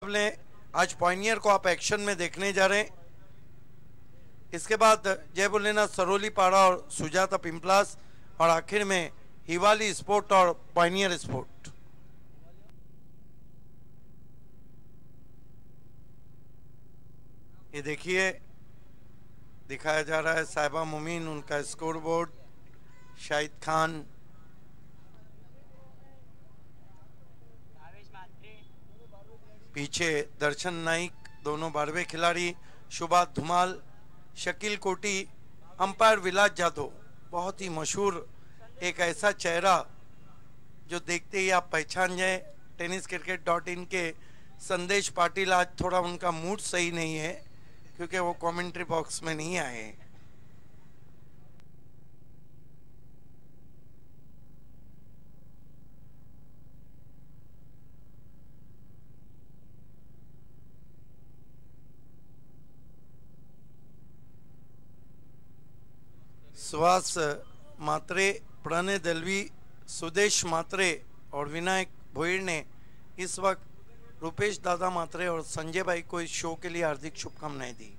मुकाबले आज पॉइनियर को आप एक्शन में देखने जा रहे हैं। इसके बाद जय भोलेनाथ सरोली पाड़ा और सुजाता पिंपलास, और आखिर में हिवाली स्पोर्ट और पॉइनियर स्पोर्ट। ये देखिए दिखाया जा रहा है साहिबा मुमीन, उनका स्कोर बोर्ड, शाहिद खान, पीछे दर्शन नाइक, दोनों बारहवें खिलाड़ी, शुभात धुमाल, शकील कोटी, अंपायर विलास जादव। बहुत ही मशहूर एक ऐसा चेहरा जो देखते ही आप पहचान जाए। tenniscricket.in के संदेश पाटिल आज थोड़ा उनका मूड सही नहीं है क्योंकि वो कमेंट्री बॉक्स में नहीं आए। सुहास मात्रे, प्रणय दलवी, सुदेश मात्रे और विनायक भोईर ने इस वक्त रुपेश दादा मात्रे और संजय भाई को इस शो के लिए हार्दिक शुभकामनाएं दी।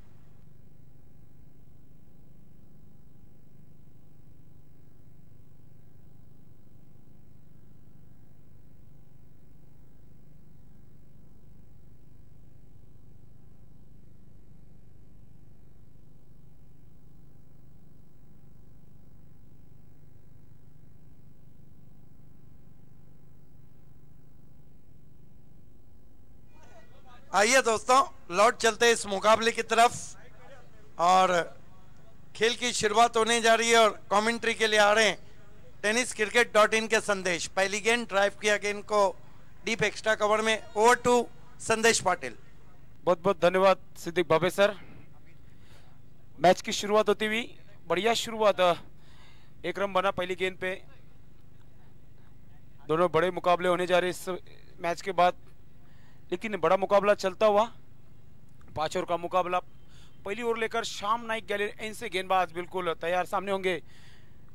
आइए दोस्तों, लौट चलते हैं इस मुकाबले की तरफ और खेल की शुरुआत होने जा रही है। और कमेंट्री के लिए आ रहे हैं tenniscricket.in के संदेश। पहली गेंद ड्राइव किया गेंद को डीप एक्स्ट्रा कवर में। ओवर टू संदेश पाटिल। बहुत बहुत धन्यवाद सिद्दीक भावे सर। मैच की शुरुआत होती हुई बढ़िया शुरुआत, एक रन बना पहली गेंद पे। दोनों बड़े मुकाबले होने जा रहे इस मैच के बाद, लेकिन बड़ा मुकाबला चलता हुआ 5 ओवर का मुकाबला। पहली ओवर लेकर श्याम नाइक गैलरी एन से गेंदबाज बिल्कुल तैयार, सामने होंगे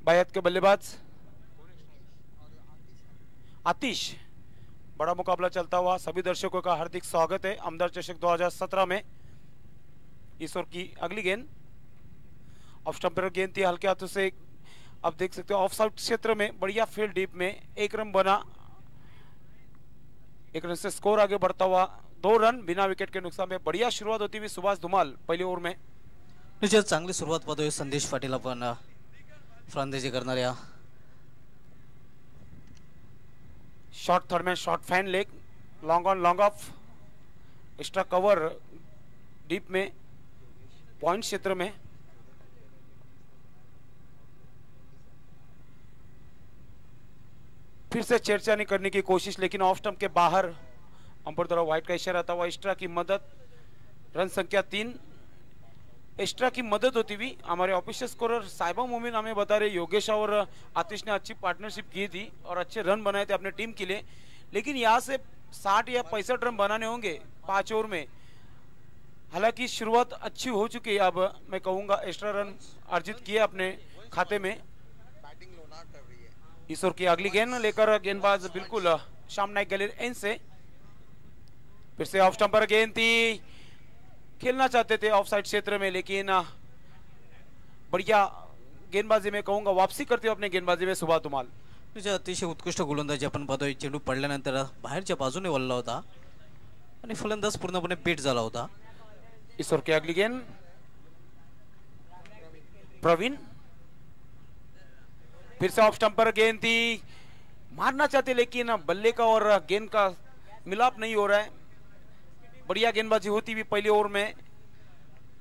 बायत के बल्लेबाज आतिश। बड़ा मुकाबला चलता हुआ, सभी दर्शकों का हार्दिक स्वागत है अमदार चषक 2017 में। इस ओवर की अगली गेंद ऑफ स्टंप पर गेंद थी, हल्के हाथों से अब देख सकते हो ऑफ साइड क्षेत्र में बढ़िया फील्ड डीप में। एक रन बना, एक रन से स्कोर आगे बढ़ता हुआ 2 रन बिना विकेट के नुकसान में। बढ़िया शुरुआत होती हुई सुभाष धुमाल पहली ओव्हर में। निश्चित चांगली सुरुवात पाहतोय संदेश पाटील आपण फलंदाजी करणाऱ्या। शॉर्ट थर्ड में short fan leg, long on long off, extra cover deep में पॉइंट क्षेत्र में। फिर से छेड़छाड़ी करने की कोशिश, लेकिन ऑफ स्टंप के बाहर। अंपायर द्वारा व्हाइट का इशारा था हुआ। एक्स्ट्रा की मदद, रन संख्या 3। एक्स्ट्रा की मदद होती हुई हमारे ऑफिशियल स्कोरर साहिबा मोमिन हमें बता रहे योगेश और आतिश ने अच्छी पार्टनरशिप की थी और अच्छे रन बनाए थे अपने टीम के लिए। लेकिन यहाँ से 60 या 65 रन बनाने होंगे 5 ओवर में। हालांकि शुरुआत अच्छी हो चुकी है, अब मैं कहूँगा एक्स्ट्रा रन अर्जित किए अपने खाते में। इस ओवर की अगली गेंद लेकर गेंदबाज बिल्कुल श्याम नाइक गैलरी एन से। फिर से ऑफ स्टंप पर गेंद थी, खेलना चाहते थे ऑफ साइड क्षेत्र में, लेकिन बढ़िया गेंदबाजी में कहूंगा वापसी करते हुए अपने गेंदबाजी में सुभाष धुमाल। अतिशय उत्कृष्ट गोलंदाजी आपण पाहतोय। चेंडू पडल्यानंतर बाहेरच्या बाजूने वळला होता आणि फलंदाज पूर्णपणे पेट झाला होता। इस ओवर की अगली गेंद प्रवीण, फिर से ऑफ स्टंप पर गेंद थी, मारना चाहते लेकिन बल्ले का और गेंद का मिलाप नहीं हो रहा है। बढ़िया गेंदबाजी होती हुई पहली ओवर में।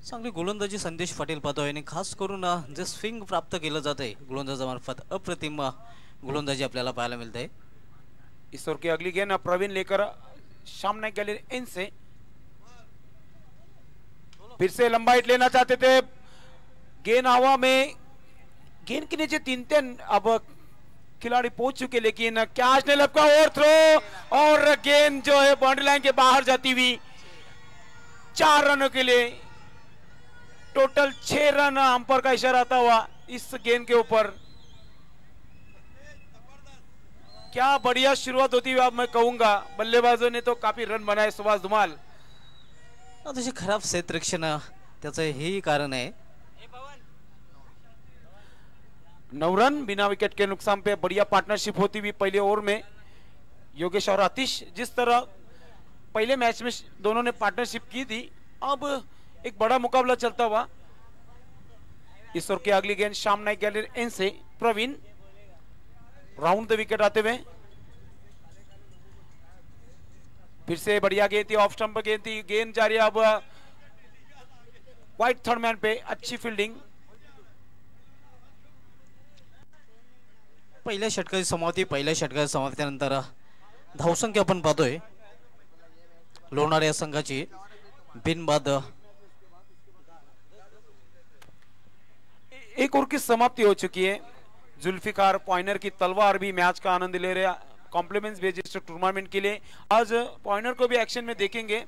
चांगली गोलंदाजी संदेश पाटील पाहतोय आणि खास करून जे स्विंग प्राप्त केलं जाते गोलंदाजामार्फत अप्रतिम गोलंदाजी आपल्याला पाहायला मिळते। इस ओवर की अगली गेंद प्रवीण लेकर श्याम नाइक गैलरी एन से। फिर से लंबा हिट लेना चाहते थे, गेंद हवा में, गेंद के नीचे 3 अब खिलाड़ी पहुंच चुके, लेकिन कैच ने लपका और थ्रो, और गेंद जो है बाउंड्री लाइन के बाहर जाती हुई 4 रनों के लिए। टोटल 6 रन अंपायर का इशारा आता हुआ इस गेंद के ऊपर। क्या बढ़िया शुरुआत होती है, मैं कहूंगा बल्लेबाजों ने तो काफी रन बनाए सुभाष धुमाल। अतिशय खराब क्षेत्ररक्षण त्याचं हेही कारण आहे। 9 रन बिना विकेट के नुकसान पे बढ़िया पार्टनरशिप होती हुई पहले ओवर में योगेश और आतिश। जिस तरह पहले मैच में दोनों ने पार्टनरशिप की थी, अब एक बड़ा मुकाबला चलता हुआ। इस ओवर की अगली गेंद श्याम नाइक गैलरी एन से प्रवीण राउंड द विकेट आते हुए। फिर से बढ़िया गेंद थी, ऑफ स्टंप गेंद थी, गेंद जारी अब वाइट थर्ड मैन पे, अच्छी फील्डिंग। पहिल्या षटकाची समाप्ती, पहिल्या षटकाच्या समाप्तीनंतर धावसंख्या आपण पाहतोय लोणार या संघाची बिनबाद। एक ओवर की समाप्ति हो चुकी है। जुल्फिकार पॉइनर की तलवार भी मैच का आनंद ले रहे, कॉम्प्लीमेंट्स भेजे इस टूर्नामेंट के लिए। आज पॉइनर को भी एक्शन में देखेंगे।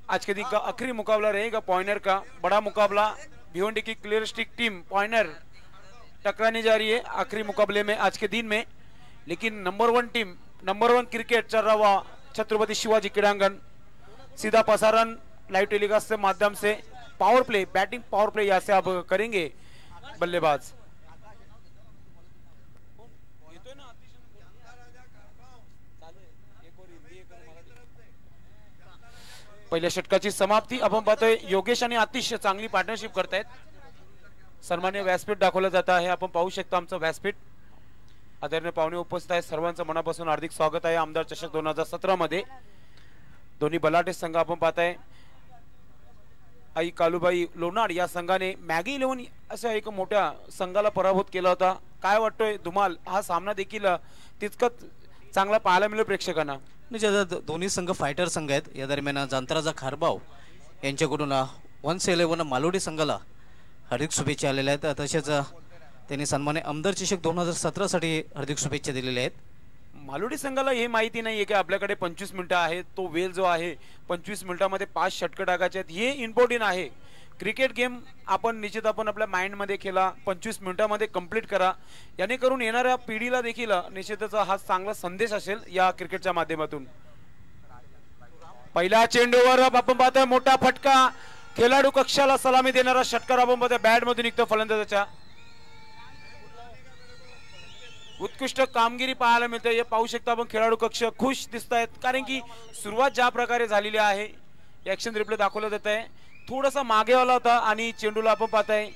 आज के दिन का आखिरी मुकाबला रहेगा पॉइनर का, बड़ा मुकाबला। भिवंडी की क्लियर स्टिक टीम पॉइनर टकराने जा रही है आखिरी मुकाबले में आज के दिन में। लेकिन नंबर 1 टीम, नंबर 1 क्रिकेट चल रहा हुआ छत्रपति शिवाजी क्रीड़ांगन, सीधा प्रसारण लाइव टेलीकास्ट के माध्यम से power play, batting power play यहां से आप करेंगे बल्लेबाज। पहिल्या षटकाची समाप्ती आपण पाहतोय। योगेश आणि आतिश चांगली पार्टनरशिप करतायत। सन्मान्य व्यासपीठ दाखवलं जात आहे, आपण पाहू शकता आमचं व्यासपीठ। आदरणीय पाहुणे उपस्थित आहेत, सर्वांचं मनापासून हार्दिक स्वागत आहे आमदार चषक 2017 मध्ये। दोन्ही बलाढ्य संघ आपण पाहताय। आई कालूबाई लोणार या संघाने मॅगी 11 अशा एक मोठ्या संघाला पराभूत केला होता। काय वाटतोय धुमाल, हा सामना देखील तितकंच चांगला पाहायला मिळेल प्रेक्षकांना? दोन्ही संघ फायटर संघ आहेत। या दरम्यान जांतराजा खारबाव यांच्याकडून 111 मालोडी संघाला हार्दिक शुभेच्छा आलेल्या आहेत। तसेच त्यांनी सन्मान्य आमदार चषक 2017 साठी हार्दिक शुभेच्छा दिलेल्या आहेत। मालोडी संघाला हे माहिती नाहीये की आपल्याकडे 25 मिनिटं आहेत, तो वेल जो आहे 25 मिनिटांमध्ये 5 षटकं टाकायचे आहेत, हे इम्पॉर्टंट आहे। क्रिकेट गेम आपण निश्चित आपण आपल्या माइंड मध्ये केला, 25 मिनिटांमध्ये कंप्लीट करा, याने करून येणाऱ्या पिढीला देखील निश्चितच हा चांगला संदेश असेल या क्रिकेटच्या माध्यमातून। पहिल्या चेंडूवर आपण पाहतोय मोठा फटका, खेळाडू कक्षाला सलामी देणारा षटकार आपण पाहतोय बॅट मधून निघतो फलंदाजाच्या। उत्कृष्ट कामगिरी पाहायला मिळते, हे पाहू शकता आपण। खेळाडू कक्ष खुश दिसत आहेत, कारण की सुरुवात ज्या प्रकारे झालेली आहे, ऍक्शन रिप्ले दाखवलं जात आहे, थोडासा मागे आला होता आणि चेंडूला आपण पाहताय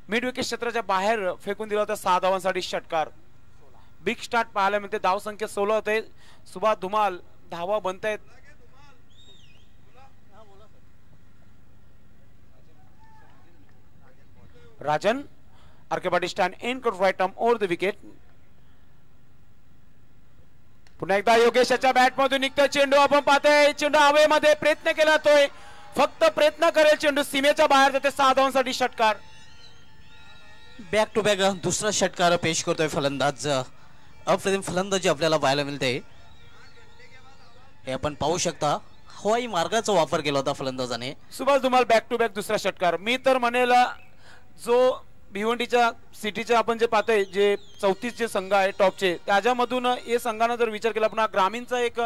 मिड विकेट क्षेत्राच्या बाहेर फेकून दिला होता। 6 धावांसाठी षटकार, बिग स्टार्ट पाहायला मिळते। धाव संख्या 16 होते। सुभाष धुमाल धावा बनतायत। Rajan Arkebadi stand in cut right arm over the wicket. पुन्हा एकदा योगेशच्या बॅट मधून निघतोय चेंडू, आपण पाहतोय चेंडू हवेमध्ये प्रयत्न केला जातोय, फक्त प्रयत्न करेल चेंडू सीमेच्या बाहेर जाते। 6 धावांसाठी षटकार। बॅक टू बॅक दुसरा षटकार पेश करतोय फलंदाज। अप्रतिम फलंदाजी आपल्याला पाहायला मिळते, हे आपण पाहू शकता। हवाई मार्गाचा वापर केला होता फलंदाजाने। Subhash Dhumal back to back दुसरा षटकार। मी तर म्हणेल जो भिवंडीच्या सिटीच्या आपण जे पाहतोय, जे 34 जे संघ आहे टॉपचे, त्याच्यामधून हे संघाने जर विचार केला, पुन्हा ग्रामीणचा एक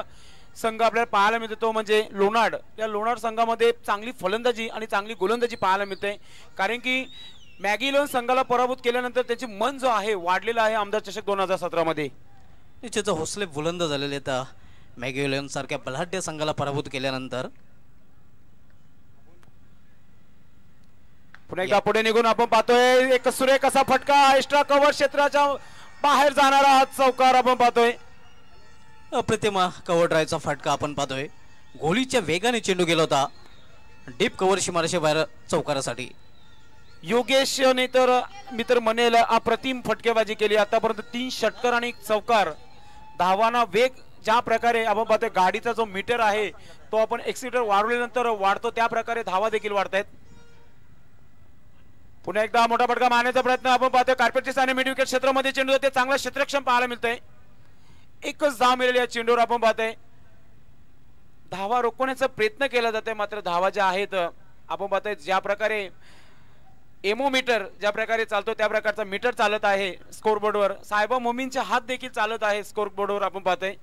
संघ आपल्याला पाहायला मिळतो तो म्हणजे लोणाड। या लोणाड संघामध्ये चांगली फलंदाजी आणि चांगली गोलंदाजी पाहायला मिळते, कारण की मॅगी 11 संघाला पराभूत केल्यानंतर त्याचे मन जो आहे वाढलेला आहे आमदार चषक 2017 मध्ये। निश्चितच हौसले बुलंद झालेले आहेत मॅगी 11 सारख्या बलाढ्य संघाला पराभूत केल्यानंतर। पुन्हा एकदा पुढे निघून आपण पाहतोय एक सुरेख असा फटका, एक्स्ट्रा कव्हर क्षेत्राच्या बाहेर जाणारा हा चौकार आपण पाहतोय। अप्रतिम कव्हर ड्राईव्हचा फटका आपण पाहतोय। गोलीच्या वेगाने चेंडू गेला होता डीप कव्हर सीमारेषे बाहेर चौकारासाठी। योगेश ने तर मी तर म्हणेल अप्रतिम फटकेबाजी केली आतापर्यंत। 3 षटकार आणि 1 चौकार। धावांना वेग ज्या प्रकारे आपण पाहतोय, गाडीचा जो मीटर आहे तो आपण एक्सिलेटर वाढवल्यानंतर वाढतो, त्या प्रकारे धावा देखील वाढतायत। पुन्हा एकदा मोठा फटका मारण्याचा प्रयत्न आपण पाहतोय। कार्पेटच्या स्थानी मिड विकेट क्षेत्रामध्ये चेंडू जाते, चांगला क्षेत्ररक्षण पाहायला मिळतंय। एकच धाव मिळाली या चेंडूवर आपण पाहतोय। धावा रोखण्याचा प्रयत्न केला जातोय, मात्र धावा ज्या आहेत आपण पाहतोय ज्या प्रकारे एमोमीटर ज्या प्रकारे चालतो त्या प्रकारचा मीटर चालत आहे स्कोरबोर्डवर. साहेबा मोमीनचे हात देखील चालत आहे स्कोरबोर्डवर आपण पाहतोय.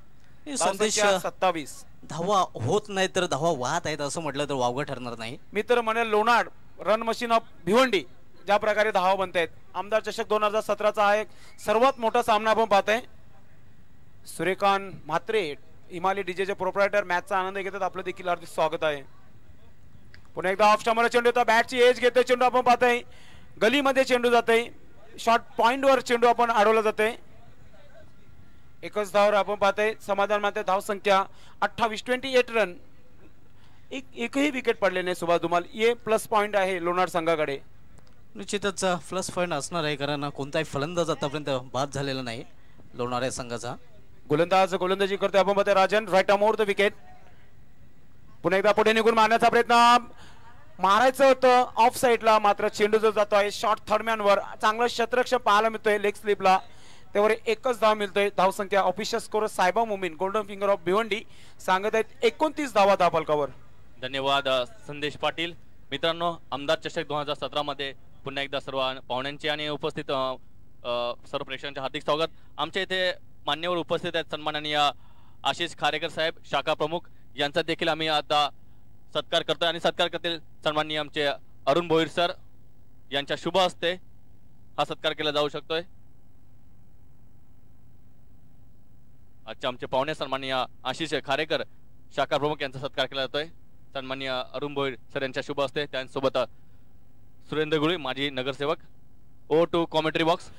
संदेश 27 धावा होत नाही तर धावा वाहत आहेत असं म्हटलं तर वावगं ठरणार नाही. मी तर म्हणेल लोणाड रन मशीन ऑफ भिवंडी ज्या प्रकारे धावा बनतायत. आमदार चषक 2017चा हा एक सर्वात मोठा सामना आपण पाहतोय. सूर्यकांत म्हात्रे हिमालय डीजेचे प्रोप्रायटर मॅचचा आनंद घेतात. आपलं देखील हार्दिक स्वागत आहे. पुन्हा एकदा ऑफ स्टंपवर चेंडू होता. बॅटची एज घेतोय चेंडू आपण पाहतोय. गलीमध्ये चेंडू जातोय. शॉर्ट पॉइंटवर चेंडू आपण अडवला जातोय. एकच धावावर आपण पाहतोय. समाधान मानते धाव संख्या 28 28 रन. एकही विकेट पडले नाही सुभाष धुमाल. ये प्लस पॉइंट आहे लोणार संघाकडे. निश्चितच प्लस पॉइंट असणार आहे कारण कोणताही फलंदाज आतापर्यंत बाद झालेला नाही लोणारे संघाचा. गोलंदाजी करतोय आपण पाहतोय Rajan. Right arm over the wicket. पुन्हा एकदा पुढे निघून मारण्याचा प्रयत्न मारायचं होतं ऑफ साईडला मात्र चेंडू जो जातोय शॉर्ट थर्डमॅनवर. चांगलं क्षेत्ररक्षण पाहायला मिळतोय लेग स्लिपला. त्यावर एकच धाव मिळतोय. धाव संख्या ऑफिशियल स्कोर साहेबा Momin golden finger of Bhiwandi सांगत आहेत 29 धावा धावफलकावर. धन्यवाद संदेश पाटील. मित्रांनो आमदार चषक 2017 मध्ये पुन्हा एकदा सर्व पाहुण्यांचे आणि उपस्थित सर्व प्रेक्षकांचे हार्दिक स्वागत. आमच्या इथे मान्यवर उपस्थित आहेत सन्माननीय आशिष खारेकर साहेब शाखा प्रमुख यांचा देखील आम्ही आता सत्कार करतोय आणि सत्कार करतील सन्माननीय आमचे अरुण भोईर सर यांच्या शुभ हस्ते हा सत्कार केला जाऊ शकतोय. आजचे आमचे पाहुणे सन्माननीय आशिष खारेकर शाखा प्रमुख यांचा सत्कार केला जातोय सन्माननीय अरुण भोईर सर यांच्या शुभ हस्ते. त्यांच्यासोबत सुरेंद्र गुळे माजी नगरसेवक. Over to commentary box.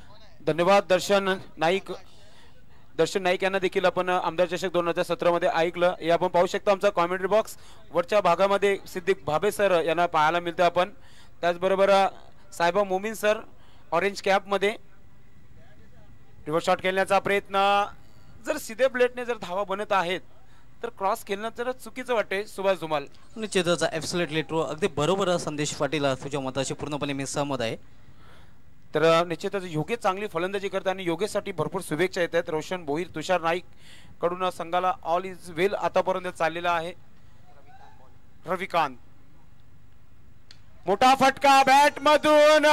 धन्यवाद दर्शन नाईक. दर्शन नाईक यांना देखील आपण आमदार चषक 2017 मध्ये ऐकलं. हे आपण पाहू शकतो आमचा कॉमेंट्री बॉक्स वरच्या भागामध्ये सिद्दीक भाबे सर यांना पाहायला मिळतं आपण. त्याचबरोबर साहेबा मोमीन सर ऑरेंज कॅप मध्ये. रिव्हर्स शॉट खेळण्याचा प्रयत्न. जर सीधे ब्लेडने जर धावा बनत आहेत तर क्रॉस खेळणं तर चुकीचं वाटते सुभाष धुमाल. निश्चितच ॲब्सोल्युटली ट्रू. अगदी बरोबर संदेश पाटील तुझ्या मताशी पूर्णपणे मी सहमत आहे. तर निश्चितच योगेश चांगली फलंदाजी करतात आणि योगेशसाठी भरपूर शुभेच्छा येत आहेत. रोशन भोईर तुषार नाईक कडून संघाला ऑल इज वेल आतापर्यंत चाललेला आहे. रविकांत मोठा फटका बॅट मधून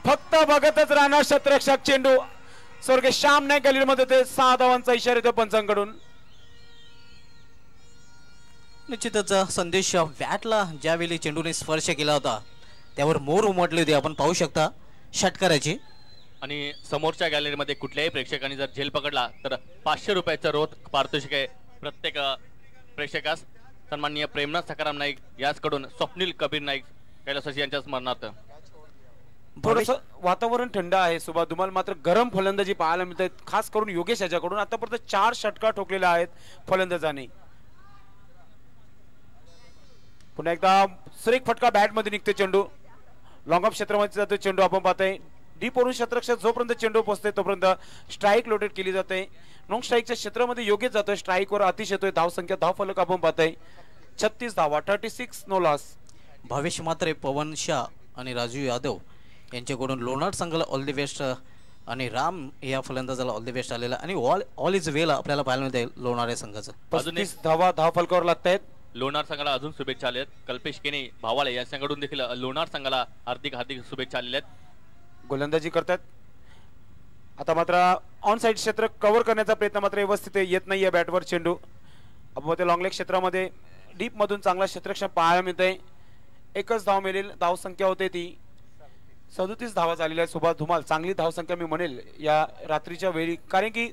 फक्त बघतच राहणार क्षेत्ररक्षक. चेंडू स्वर्गीय श्याम नाईक गलीमध्ये ते 6 धावांचा इशारा येतो पंचांकडून. निश्चितच संदेश बॅटला ज्यावेळी चेंडूने स्पर्श केला होता त्यावर मोर उमटली होती आपण पाहू शकता षटकाराची. आणि समोरच्या गॅलरीमध्ये कुठल्याही प्रेक्षकांनी जर झेल पकडला तर 500 रुपयाचं रोख पारितोषिक आहे प्रत्येक प्रेक्षकास. सन्माननीय प्रेमनाथ सकाराम नाईक याचकडून स्वप्नील कबीर नाईक कैलास यांच्या स्मरणार्थ. थोडस वातावरण थंड आहे सुभाष धुमाल मात्र गरम फलंदाजी पाहायला मिळते खास करून योगेश याच्याकडून. आतापर्यंत 4 षटकार ठोकलेले आहेत फलंदाजाने. पुन्हा एकदा सुरेख फटका बॅट मध्ये निघते चेंडू. लॉंग ऑफ क्षेत्रामध्ये जातो चेंडू आपण पाहतोय. डीप वरून क्षेत्ररक्षक जोपर्यंत चेंडू पोहोचते तोपर्यंत स्ट्राईक लोडेड केली जाते. नॉन स्ट्राईकच्या क्षेत्रामध्ये योग्य जातोय. स्ट्राईकवर अतिश येतोय. धाव संख्या धाव फलक आपण पाहतोय 36 धावा 36 नो लॉस. भावेश मात्रे पवन शाह आणि राजू यादव यांच्याकडून लोणार संघाला ऑल द बेस्ट आणि राम या फलंदाजाला ऑल द बेस्ट आलेला आणि ऑल इज वेल आपल्याला पाहायला मिळते लोणार संघाचं. 35 धावा धाव फलकावर लागत आहेत. लोणार संघाला अजून शुभेच्छा आल्या आहेत. कल्पेश केने भावाळे यांच्याकडून देखील लोणार संघाला हार्दिक शुभेच्छा आलेल्या आहेत. गोलंदाजी करतात आता मात्र ऑन साइड क्षेत्र कव्हर करण्याचा प्रयत्न मात्र व्यवस्थित येत नाहीये बॅटवर चेंडू. आपण लॉंग लेग क्षेत्रामध्ये डीप मधून चांगला क्षेत्ररक्षण पाहायला मिळतंय. एकच धाव मिळेल. धाव संख्या होते ती 37 धावा झालेल्या आहे. सुभाष धुमाल चांगली धाव संख्या मी म्हणेल या रात्रीच्या वेळी कारण की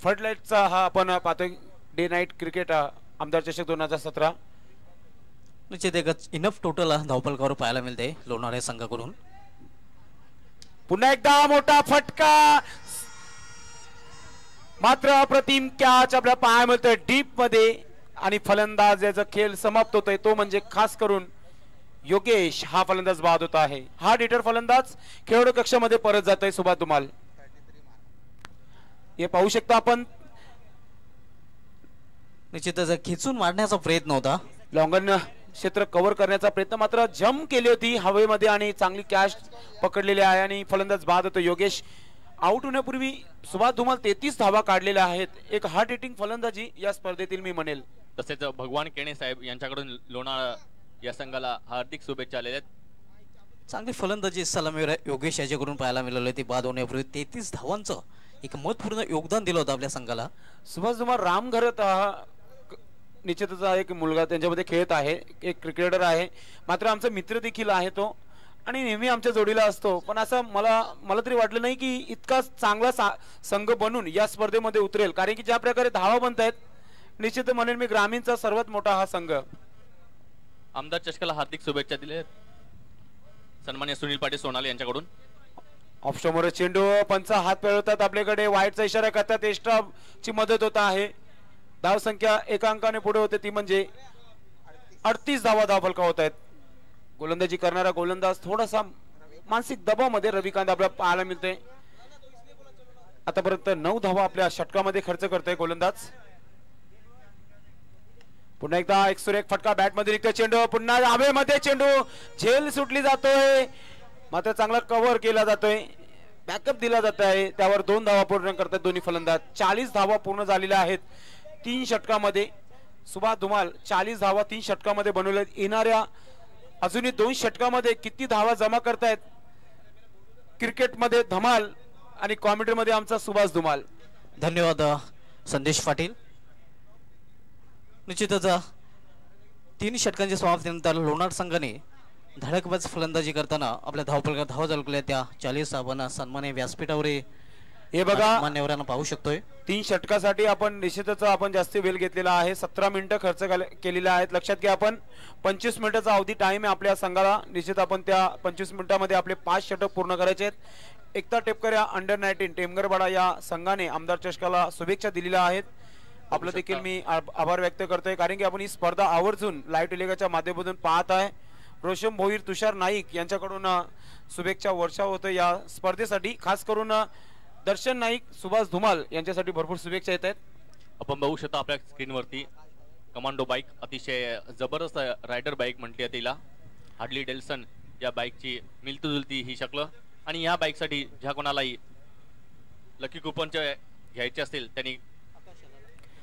फ्लड लाईटचा हा आपण पाहतोय डे नाईट क्रिकेट आमदार चषक 2017. निश्चित एकच इनफ टोटल धावफलकावर पाहायला मिळते लोणार संघाकडून. पुन्हा एकदा मोठा फटका मात्र अप्रतिम कॅच आपल्याला पाहायला मिळतोय डीप मध्ये आणि फलंदाज याचा खेळ समाप्त होतोय तो म्हणजे खास करून योगेश हा फलंदाज बाद होता आहे. हा डिटर फलंदाज खेळाडू कक्षामध्ये परत जातोय सुभाष धुमाल. हे पाहू शकता आपण निश्चितच खिचून मारण्याचा प्रयत्न होता. लॉंगन क्षेत्र कव्हर करण्याचा प्रयत्न मात्र जम केली होती हवेमध्ये आणि चांगली कॅच पकडलेली आहे आणि फलंदाज बाद होतो. योगेश आउट होण्यापूर्वी सुभाष धुमाल 33 धावा काढलेल्या आहेत. एक हार्ट हिटिंग फलंदाजी या स्पर्धेतील मी म्हणेल. तसेच भगवान केणे साहेब यांच्याकडून लोणार या संघाला हार्दिक शुभेच्छा आलेल्या आहेत. चांगली फलंदाजी सलामीवर योगेश याच्याकडून पाहायला मिळालं. ती बाद होण्यापूर्वी 33 धावांचं एक महत्त्वपूर्ण योगदान दिलं होतं आपल्या संघाला. सुभाष धुमाल राम घरत निश्चितच एक मुलगा त्यांच्यामध्ये खेळत आहे, एक क्रिकेटर आहे, मात्र आमचा मित्र देखील आहे तो आणि नेहमी आमच्या जोडीला असतो. पण असं मला तरी वाटलं नाही की इतका चांगला संघ बनून या स्पर्धेमध्ये उतरेल, कारण की ज्या प्रकारे धावा बनत आहेत निश्चित म्हणेल मी ग्रामीणचा सर्वात मोठा हा संघ. आमदार चषकाला हार्दिक शुभेच्छा दिले सन्मान्य सुनील पाटील सोनाली यांच्याकडून. ऑफस्टॉमवर चेंडू पंच हात फिरवतात, आपल्याकडे वाईटचा इशारा करतात, एक्स्ट्रा ची मदत होत आहे. धाव संख्या एका अंकाने पुढे होते, ती म्हणजे 38 धावा धावफलका होत आहेत. गोलंदाजी करणारा गोलंदाज थोडासा मानसिक दबावामध्ये रविकांत आपल्याला पाहायला मिळते. आतापर्यंत 9 धावा आपल्या षटकामध्ये खर्च करतोय गोलंदाज. पुन्हा एकदा एक सुरेख फटका बॅट मध्ये निघतोय, चेंडू पुन्हा हवेमध्ये, चेंडू झेल सुटली जातोय, मात्र चांगला कव्हर केला जातोय, बॅकअप दिला जात आहे, त्यावर 2 धावा पूर्ण करतात दोन्ही फलंदाज. 40 धावा पूर्ण झालेल्या आहेत 3 षटकामध्ये. सुभाष धुमाल 40 धावा 3 षटकामध्ये बनवल्यात. येणाऱ्या अजूनही 2 षटकामध्ये किती धावा जमा करतायत क्रिकेटमध्ये धमाल आणि कॉमेंट्रीमध्ये आमचा सुभाष धुमाल. धन्यवाद संदेश पाटील. निश्चितच 3 षटकांच्या समाप्तीनंतर लोणार संघाने धडकबाज फलंदाजी करताना आपल्या धावफलकात धावा झळकल्या. त्या 40 धावांना सन्मान्य व्यासपीठावर हे बघा मान्यवरांना पाहू शकतोय. 3 षटकासाठी आपण निश्चितच आपण जास्त वेळ घेतलेला आहे, 17 मिनिटं खर्च केलेले आहेत. लक्षात घ्या आपण 25 मिनिटाचा अवधी टाइम आहे आपल्या संघाला. निश्चित आपण त्या 25 मिनिटांमध्ये आपले 5 षटक पूर्ण करायचे आहेत. एकता टेपकर या अंडर-19 टेमगरवाडा या संघाने आमदार चषकाला शुभेच्छा दिलेल्या आहेत. आपलं देखील मी आभार व्यक्त करतोय, कारण की आपण ही स्पर्धा आवर्जून लाईव्ह टेलिकाच्या माध्यमातून पाहत आहे. रोशम भोईर, तुषार नाईक यांच्याकडून शुभेच्छा वर्षाव होतं या स्पर्धेसाठी. खास करून दर्शन नाईक, सुभाष धुमाल यांच्यासाठी भरपूर शुभेच्छा येत आहेत. आपण बघू शकता आपल्या स्क्रीनवरती कमांडो बाईक, अतिशय जबरदस्त रायडर बाईक म्हटली तिला. हार्डली डेल्सन या बाईकची मिळती जुलती ही शक्ल. आणि या बाईकसाठी ज्या कोणालाही लकी कुपनचे घ्यायचे असतील त्यांनी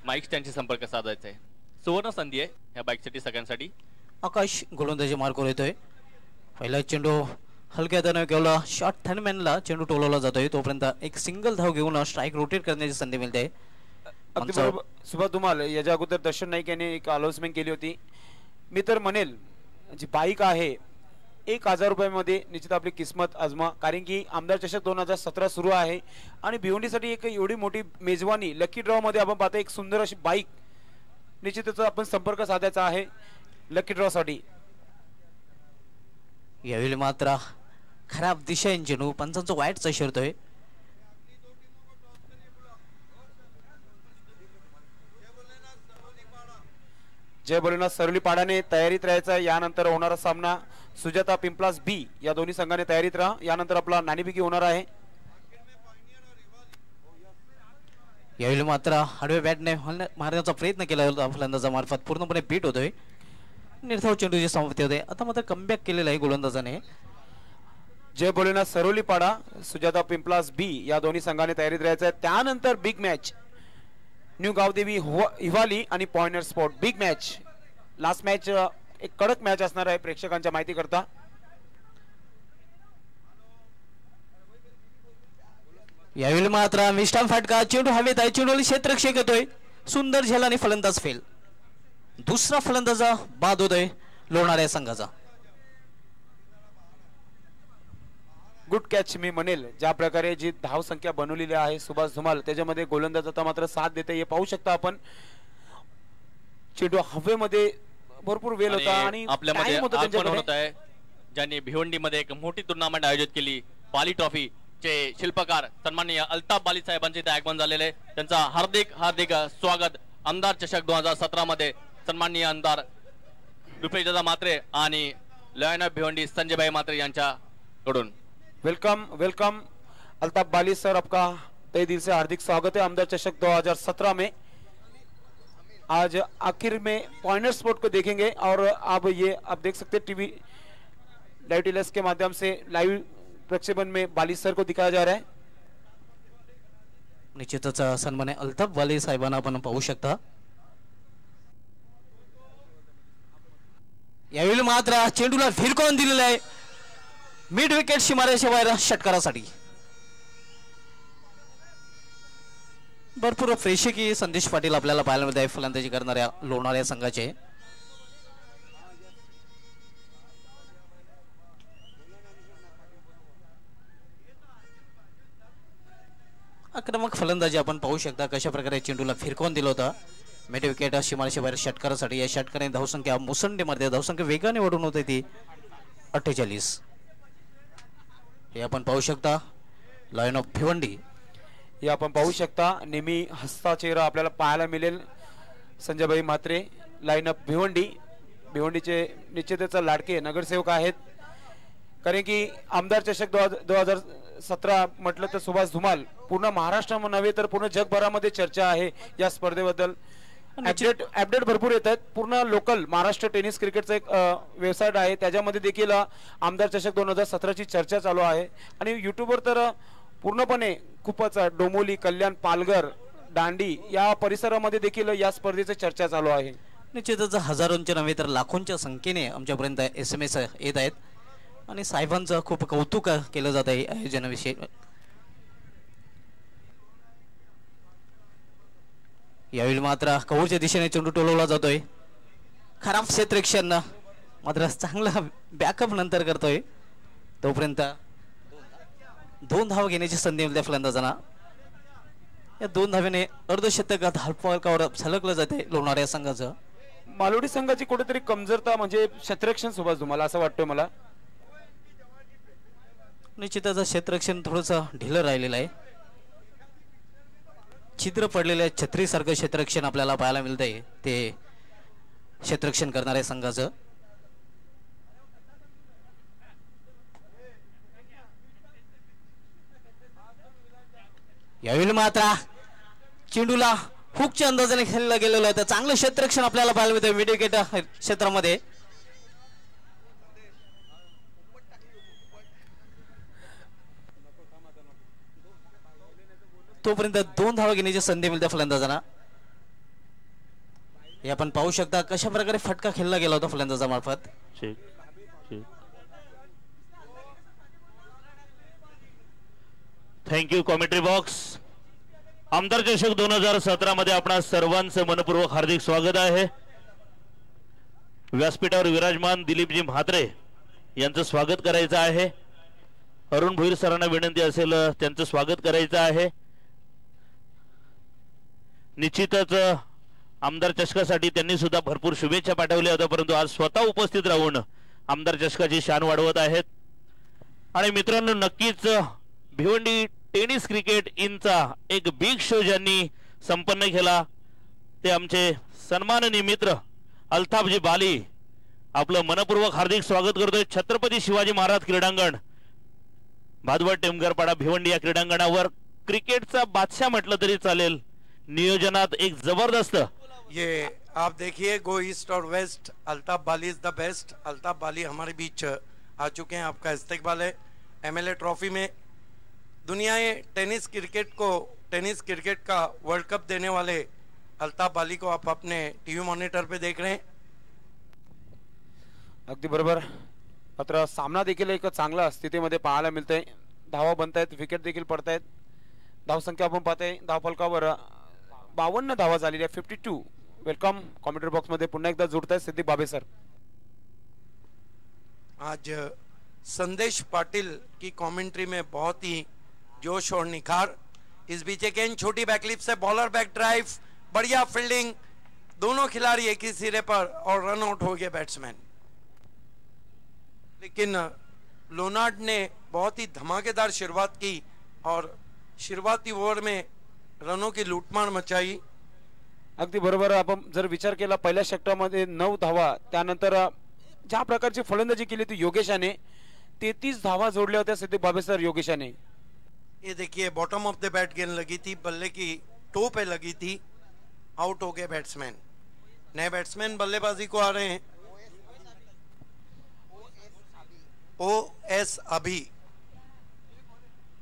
माईक्स त्यांची संपर्क साधायचा आहे. सुवर्ण संधी आहे या बाईकसाठी सगळ्यांसाठी. आकाश गोलंदाजी मार्कवर येतोय. पहिला चेंडू हलक्या हाताने केवळ शॉर्ट थर्डमॅनला चेंडू टोलवला जातोय, तोपर्यंत एक सिंगल धाव घेऊन स्ट्राईक रोटेट करण्याची संधी मिळते. अगदी बरोबर सुभाष धुमाल. याच्या अगोदर दर्शन नाईक यांनी एक अनाउन्समेंट केली होती. मी तर म्हणेल जी बाईक आहे 1000 रुपयामध्ये निश्चित आपली किस्मत आजमा, कारण की आमदार चषक 2017 सुरू आहे आणि भिवंडीसाठी एक एवढी मोठी मेजवानी लकी ड्रॉ मध्ये आपण पाहतो. एक सुंदर अशी बाईक निश्चितच आपण संपर्क साधायचा आहे लकी ड्रॉ साठी. यावेळी मात्र खराब दिशा चेंडू पंचांचा वाईटचा इशारतोय. जय भोलेनाथ सरवली पाडाने तयारीत राहायचा. यानंतर होणारा सामना सुजाता पिंपलास बी या दोन्ही संघाने तयारीत राहा. यानंतर आपला नाणेफेकी होणार आहे. यावेळी मात्र हाडवे बॅटने मारण्याचा प्रयत्न केला होता फलंदाजामार्फत, पूर्णपणे बीट होतोय. निर्धाव चेंडूची समाप्ती होते. आता मात्र कमबॅक केलेला आहे गोलंदाजाने. जय भोलेनाथ सरवली पाडा, सुजाता पिंपलास बी या दोन्ही संघाने तयारीत राहायचं आहे. त्यानंतर बिग मॅच न्यू गावदेवी हिवाली आणि pointer sport. Big match last match एक कडक मॅच असणार आहे प्रेक्षकांच्या माहिती करता. यावेळी मात्र विस्टाम फाटका, चेंडू हवेत आहे, चेंडूला क्षेत्ररक्षक येतोय, सुंदर झेल आणि फलंदाज फेल. दुसरा फलंदाजा बाद होतोय लोणाऱ्या संघाचा. गुड कॅच मी म्हणेल. ज्या प्रकारे जी धाव संख्या बनवलेली आहे सुभाष धुमाल, त्याच्यामध्ये गोलंदाज आता मात्र साथ देते. हे पाहू शकता आपण, चेंडू हवेमध्ये भरपूर वेळ होता आणि आपल्यामध्ये आगमन होत आहे. ज्यांनी भिवंडीमध्ये एक मोठी टुर्नामेंट आयोजित केली, बाली ट्रॉफी चे शिल्पकार सन्माननीय अल्ताफ बाली साहेबांचे इथे आगमन झालेले. त्यांचा हार्दिक हार्दिक स्वागत आमदार चषक 2017 मध्ये सन्माननीय आमदार रुपेशदादा मात्रे आणि लयन भिवंडी संजय मात्रे यांच्याकडून. वेलकम वेलकम अल्ताफ बाली सर, आपका तहे दिल से हार्दिक स्वागत है आमदार चषक 2017 में. आज आखिर में पॉइंटर स्पोर्ट को देखेंगे और अब ये आप देख सकते हैं टीवी लाइव टेलीकास्ट के माध्यम से लाइव प्रक्षेपण में बाली सर को दिखाया जा रहा है. निश्चितच सन्मान्य अल्ताफ बाली साहेबांना आपण पाहू शकता. यावेळी मात्र चेंडूला फिरकवून दिलेला आहे. मिड विकेट सीमारेषे बाहेर षटकारासाठी भरपूर फ्रेशिकी संदेश पाटील आपल्याला पाहायला मिळत आहे फलंदाजी करणाऱ्या लोणाऱ्या संघाचे. आक्रमक फलंदाजी आपण पाहू शकता कशा प्रकारे चेंडूला फिरकवून दिलं होतं. मिड विकेट सीमारेषे बाहेर षटकारासाठी. या षटकाने धावसंख्या मुसंडीमध्ये धावसंख्या वेगाने वाढून होते ती 48. हे आपण पाहू शकता लाईन ऑफ भिवंडी. हे आपण पाहू शकता नेहमी हसता चेहरा आपल्याला पाहायला मिळेल संजयभाई म्हात्रे. Lion of Bhiwandi. भिवंडीचे निश्चितच लाडके नगरसेवक आहेत कारण की आमदार चषक 2017 म्हटलं तर सुभाष धुमाल पूर्ण महाराष्ट्र नव्हे तर पूर्ण जगभरामध्ये चर्चा आहे या स्पर्धेबद्दल. अपडेट भरपूर येत आहेत. पूर्ण लोकल महाराष्ट्र टेनिस क्रिकेटचा एक वेबसाईट आहे त्याच्यामध्ये देखील आमदार चषक 2017 ची चर्चा चालू आहे आणि युट्यूबवर तर पूर्णपणे खूपच डोंबिवली कल्याण पालघर दांडी या परिसरामध्ये देखील या स्पर्धेची चर्चा चालू आहे. निश्चितच हजारोंच्या नव्हे तर लाखोंच्या संख्येने आमच्यापर्यंत SMS येत आहेत आणि साहेबांचं खूप कौतुक केलं जात आहे आयोजनाविषयी. यावेळी मात्र कवरच्या दिशेने चेंडू टोलवला जातोय. खराब क्षेत्ररक्षण मात्र चांगला बॅकअप नंतर करतोय. तोपर्यंत 2 धावा घेण्याची संधी मिळते फलंदाजांना. या 2 धावेने अर्धशतक धावफलकावर झलकलं जाते लोणाऱ्या संघाचं. मालोडी संघाची कुठेतरी कमजोरता म्हणजे क्षेत्ररक्षण सुभाष तुम्हाला असं वाटतंय मला. निश्चितच क्षेत्ररक्षण थोडंसं ढिलं राहिलेलं आहे. छिद्र पडलेल्या छत्रीसारखं क्षेत्ररक्षण आपल्याला पाहायला मिळतंय ते क्षेत्ररक्षण करणाऱ्या संघाचं. यावेळी मात्र चेंडूला हुकच्या अंदाजाने खेळलं गेलेलं आहे तर चांगलं क्षेत्ररक्षण आपल्याला पाहायला मिळतंय मिड विकेट क्षेत्रामध्ये. तोपर्यंत 2 धावा घेण्याची संधी मिळते फलंदाजांना. हे आपण पाहू शकता कशा प्रकारे फटका खेळला गेला होता फलंदाजामार्फत. Thank you commentary box. आमदार चषक 2017 मध्ये आपणा सर्वांचं मनपूर्वक हार्दिक स्वागत आहे. व्यासपीठावर विराजमान दिलीपजी म्हात्रे यांचं स्वागत करायचं आहे. अरुण भोईर सरांना विनंती असेल त्यांचं स्वागत करायचं आहे. निश्चितच आमदार चषकासाठी त्यांनी सुद्धा भरपूर शुभेच्छा पाठवल्या होत्या परंतु आज स्वतः उपस्थित राहून आमदार चषकाची शान वाढवत आहेत. आणि मित्रांनो नक्कीच भिवंडी टेनिस क्रिकेट इनचा एक बिग शो ज्यांनी संपन्न केला ते आमचे सन्माननीय मित्र अल्ताफजी बाली. आपलं मनपूर्वक हार्दिक स्वागत करतोय. छत्रपती शिवाजी महाराज क्रीडांगण भादवड टेमघरपाडा भिवंडी या क्रीडांगणावर क्रिकेटचा बादशाह म्हटलं तरी चालेल. नियोजनात एक जबरदस्त ये आप देखिए गो ईस्ट और west. Altaf Bali is the best. Altaf Bali हमारे बीच आ चुके हैं. आपका इस्तेकबाल है. MLA ट्रॉफी में दुनिया टेनिस क्रिकेट का वर्ल्ड कप देने वाले अल्ताफ बाली को आप अपने टीवी मॉनिटर पे देख रहे हैं. अगदी बरोबर. मात्र सामना देखील एक चांगला स्थितीमध्ये पाहायला मिळतंय. धावा बनतायत विकेट देखील पडतायत. धावसंख्या आपण पाहतोय धावफलकावर 52 धावा झालेल्या 52. वेलकम कॉमेंट्री बॉक्स मध्ये पुन्हा एकदा जुड़तायत सिद्दीक बाबे सर. आज संदेश पाटिल की कमेंट्री में बहुत ही जोश और निखार. इस बीच एक छोटी बैकलिप से बॉलर बैक ड्राइव, बढ़िया फील्डिंग, दोनों खिलाड़ी एक ही सिरे पर और रन आउट हो गए बैट्समैन. लेकिन लोनार्ड ने बहुत ही धमाकेदार शुरुआत की और शुरुआती ओव्हर में रनों की लूटमार मचाई. अगदी बरोबर. आपण जर विचार केला पहिल्या षटकामध्ये 9 धावा त्यानंतर ज्या प्रकारची फलंदाजी केली ती योगेशाने 33 धावा जोडल्या होत्या सिद्दीक बाबे सर योगेशाने. ये देखिए बॉटम ऑफ द बैट गेंद लगी थी, बल्ले की टो पे लगी थी, आउट हो गए बैट्समैन. नए बैट्समैन बल्लेबाजी को आ रहे हैं.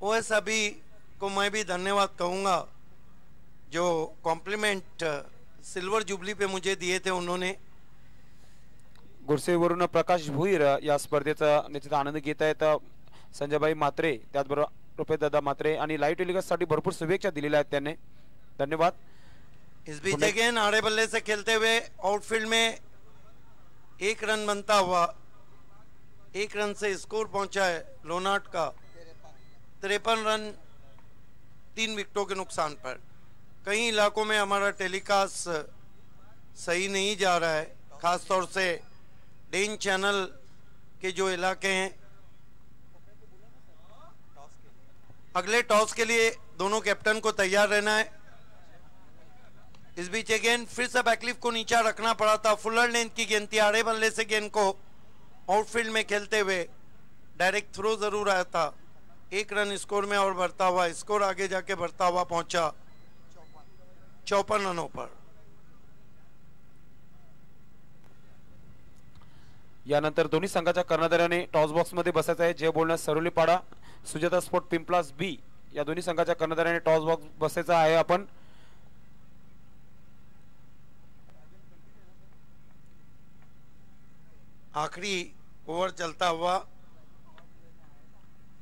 OS अभी को मैं भी धन्यवाद कहूंगा जो कॉम्प्लीमेंट सिल्वर जुबली पे मुझे दिए थे उन्होंने. गुरसेवरून प्रकाश भुईर या स्पर्धेचा निश्चित आनंद घेत आहेत. संजयभाई मात्रे, त्याचबरोबर रुपेशदादा मात्रे आणि लाईट टेलिकास्टसाठी भरपूर शुभेच्छा दिलेल्या आहेत त्यांनी. धन्यवाद. इस बीच अगेन आड़े बल्ले से खेलते हुए आउटफील्ड में 1 रन बनता हुआ, 1 रन से स्कोर पहुंचा है लोनाट का 53 रन 3 विकेटों के नुकसान पर. कई इलाकों में हमारा टेलीकास्ट सही नहीं जा रहा है, खास तौर से डेन चैनल के जो इलाके हैं. अगले टॉस के लिए दोनों कैप्टन को तैयार रहना है. इस बीच गेंद फिर से बैकलिफ को नीचा रखना पड़ा था. फुलर लेंथ की गेंद थी. आड़े बल्ले से गेंद को आउटफील्ड में खेलते हुए डायरेक्ट थ्रो जरूर आया था. 1 रन स्कोर में और बढ़ता हुआ स्कोर आगे जाके बढ़ता हुआ पहुंचा 54 रनों पर. यानंतर दोन्ही संघाच्या कर्णधाराने टॉस बॉक्स मध्ये बसायचं आहे. जे बोलण्यास सरोलीपाडा, सुजाता स्पोर्ट पिंपलास बी या दोन्ही संघाच्या कर्णधाराने टॉस बॉक्स बसायचा आहे. आपण आखिरी ओवर चलता हुआ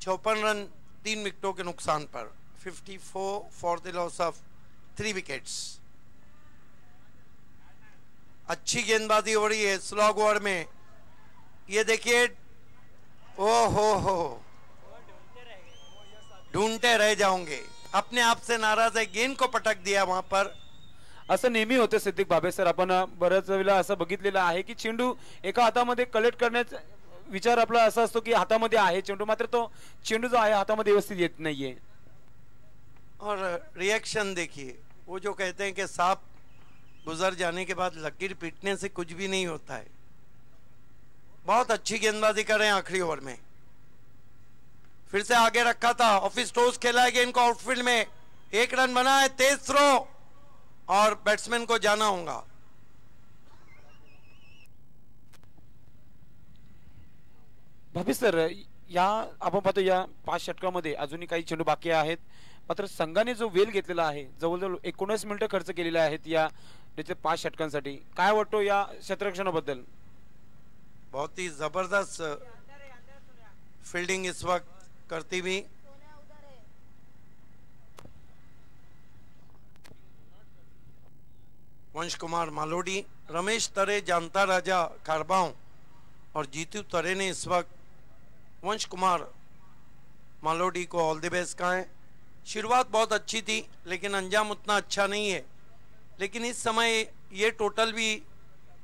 56 रन 3 विकेटों के नुकसान पर. 54 for the loss of 3 wickets. अच्छी गेंदबाजी हो रही है स्लॉग ओवर में. ये देखिए, हो ढूंढते रह जाओगे. अपने आप से नाराज है, गेंद को पटक दिया वहां पर. असं नेहमी होते सिद्दीक भाबे सर. आपण बऱ्याच वेळेला असं बघितलेलं आहे की चेंडू एका हातामध्ये कलेक्ट करण्याचा विचार आपला असा असतो की हातामध्ये आहे चेंडू, मात्र तो चेंडू जो आहे हातामध्ये व्यवस्थित येत नाहीये. और रिएक्शन देखिए, वो जो कहते हैं कि सांप गुजर जाने के बाद लकीर पीटने से कुछ भी नहीं होता है. बहुत अच्छी गेंदबाजी कर रहे हैं आखिरी ओवर में. फिर से आगे रखा था, ऑफिस टॉस खेला है गेंद को आउटफील्ड में. 1 रन बना है, तेज थ्रो और बैट्समैन को जाना होगा. भाभी सर, या आपण पाहतो या 5 षटकामध्ये अजूनही काही चेंडू बाकी आहेत. मात्र संघाने जो वेल घेतलेला आहे, जवळजवळ 19 मिनिटं खर्च केलेले आहेत या 5 षटकांसाठी. काय वाटतो या क्षेत्ररक्षणाबद्दल? बहुत ही जबरदस्त फील्डिंग इस वक्त करती हुई वंश कुमार मालोडी, रमेश तरे, जानता राजा खारबांव और जीतू तरे ने इस वक्त वंश कुमार मालोडी को ऑल द बेस्ट कहा है. शुरुआत बहुत अच्छी थी लेकिन अंजाम उतना अच्छा नहीं है. लेकिन इस समय ये टोटल भी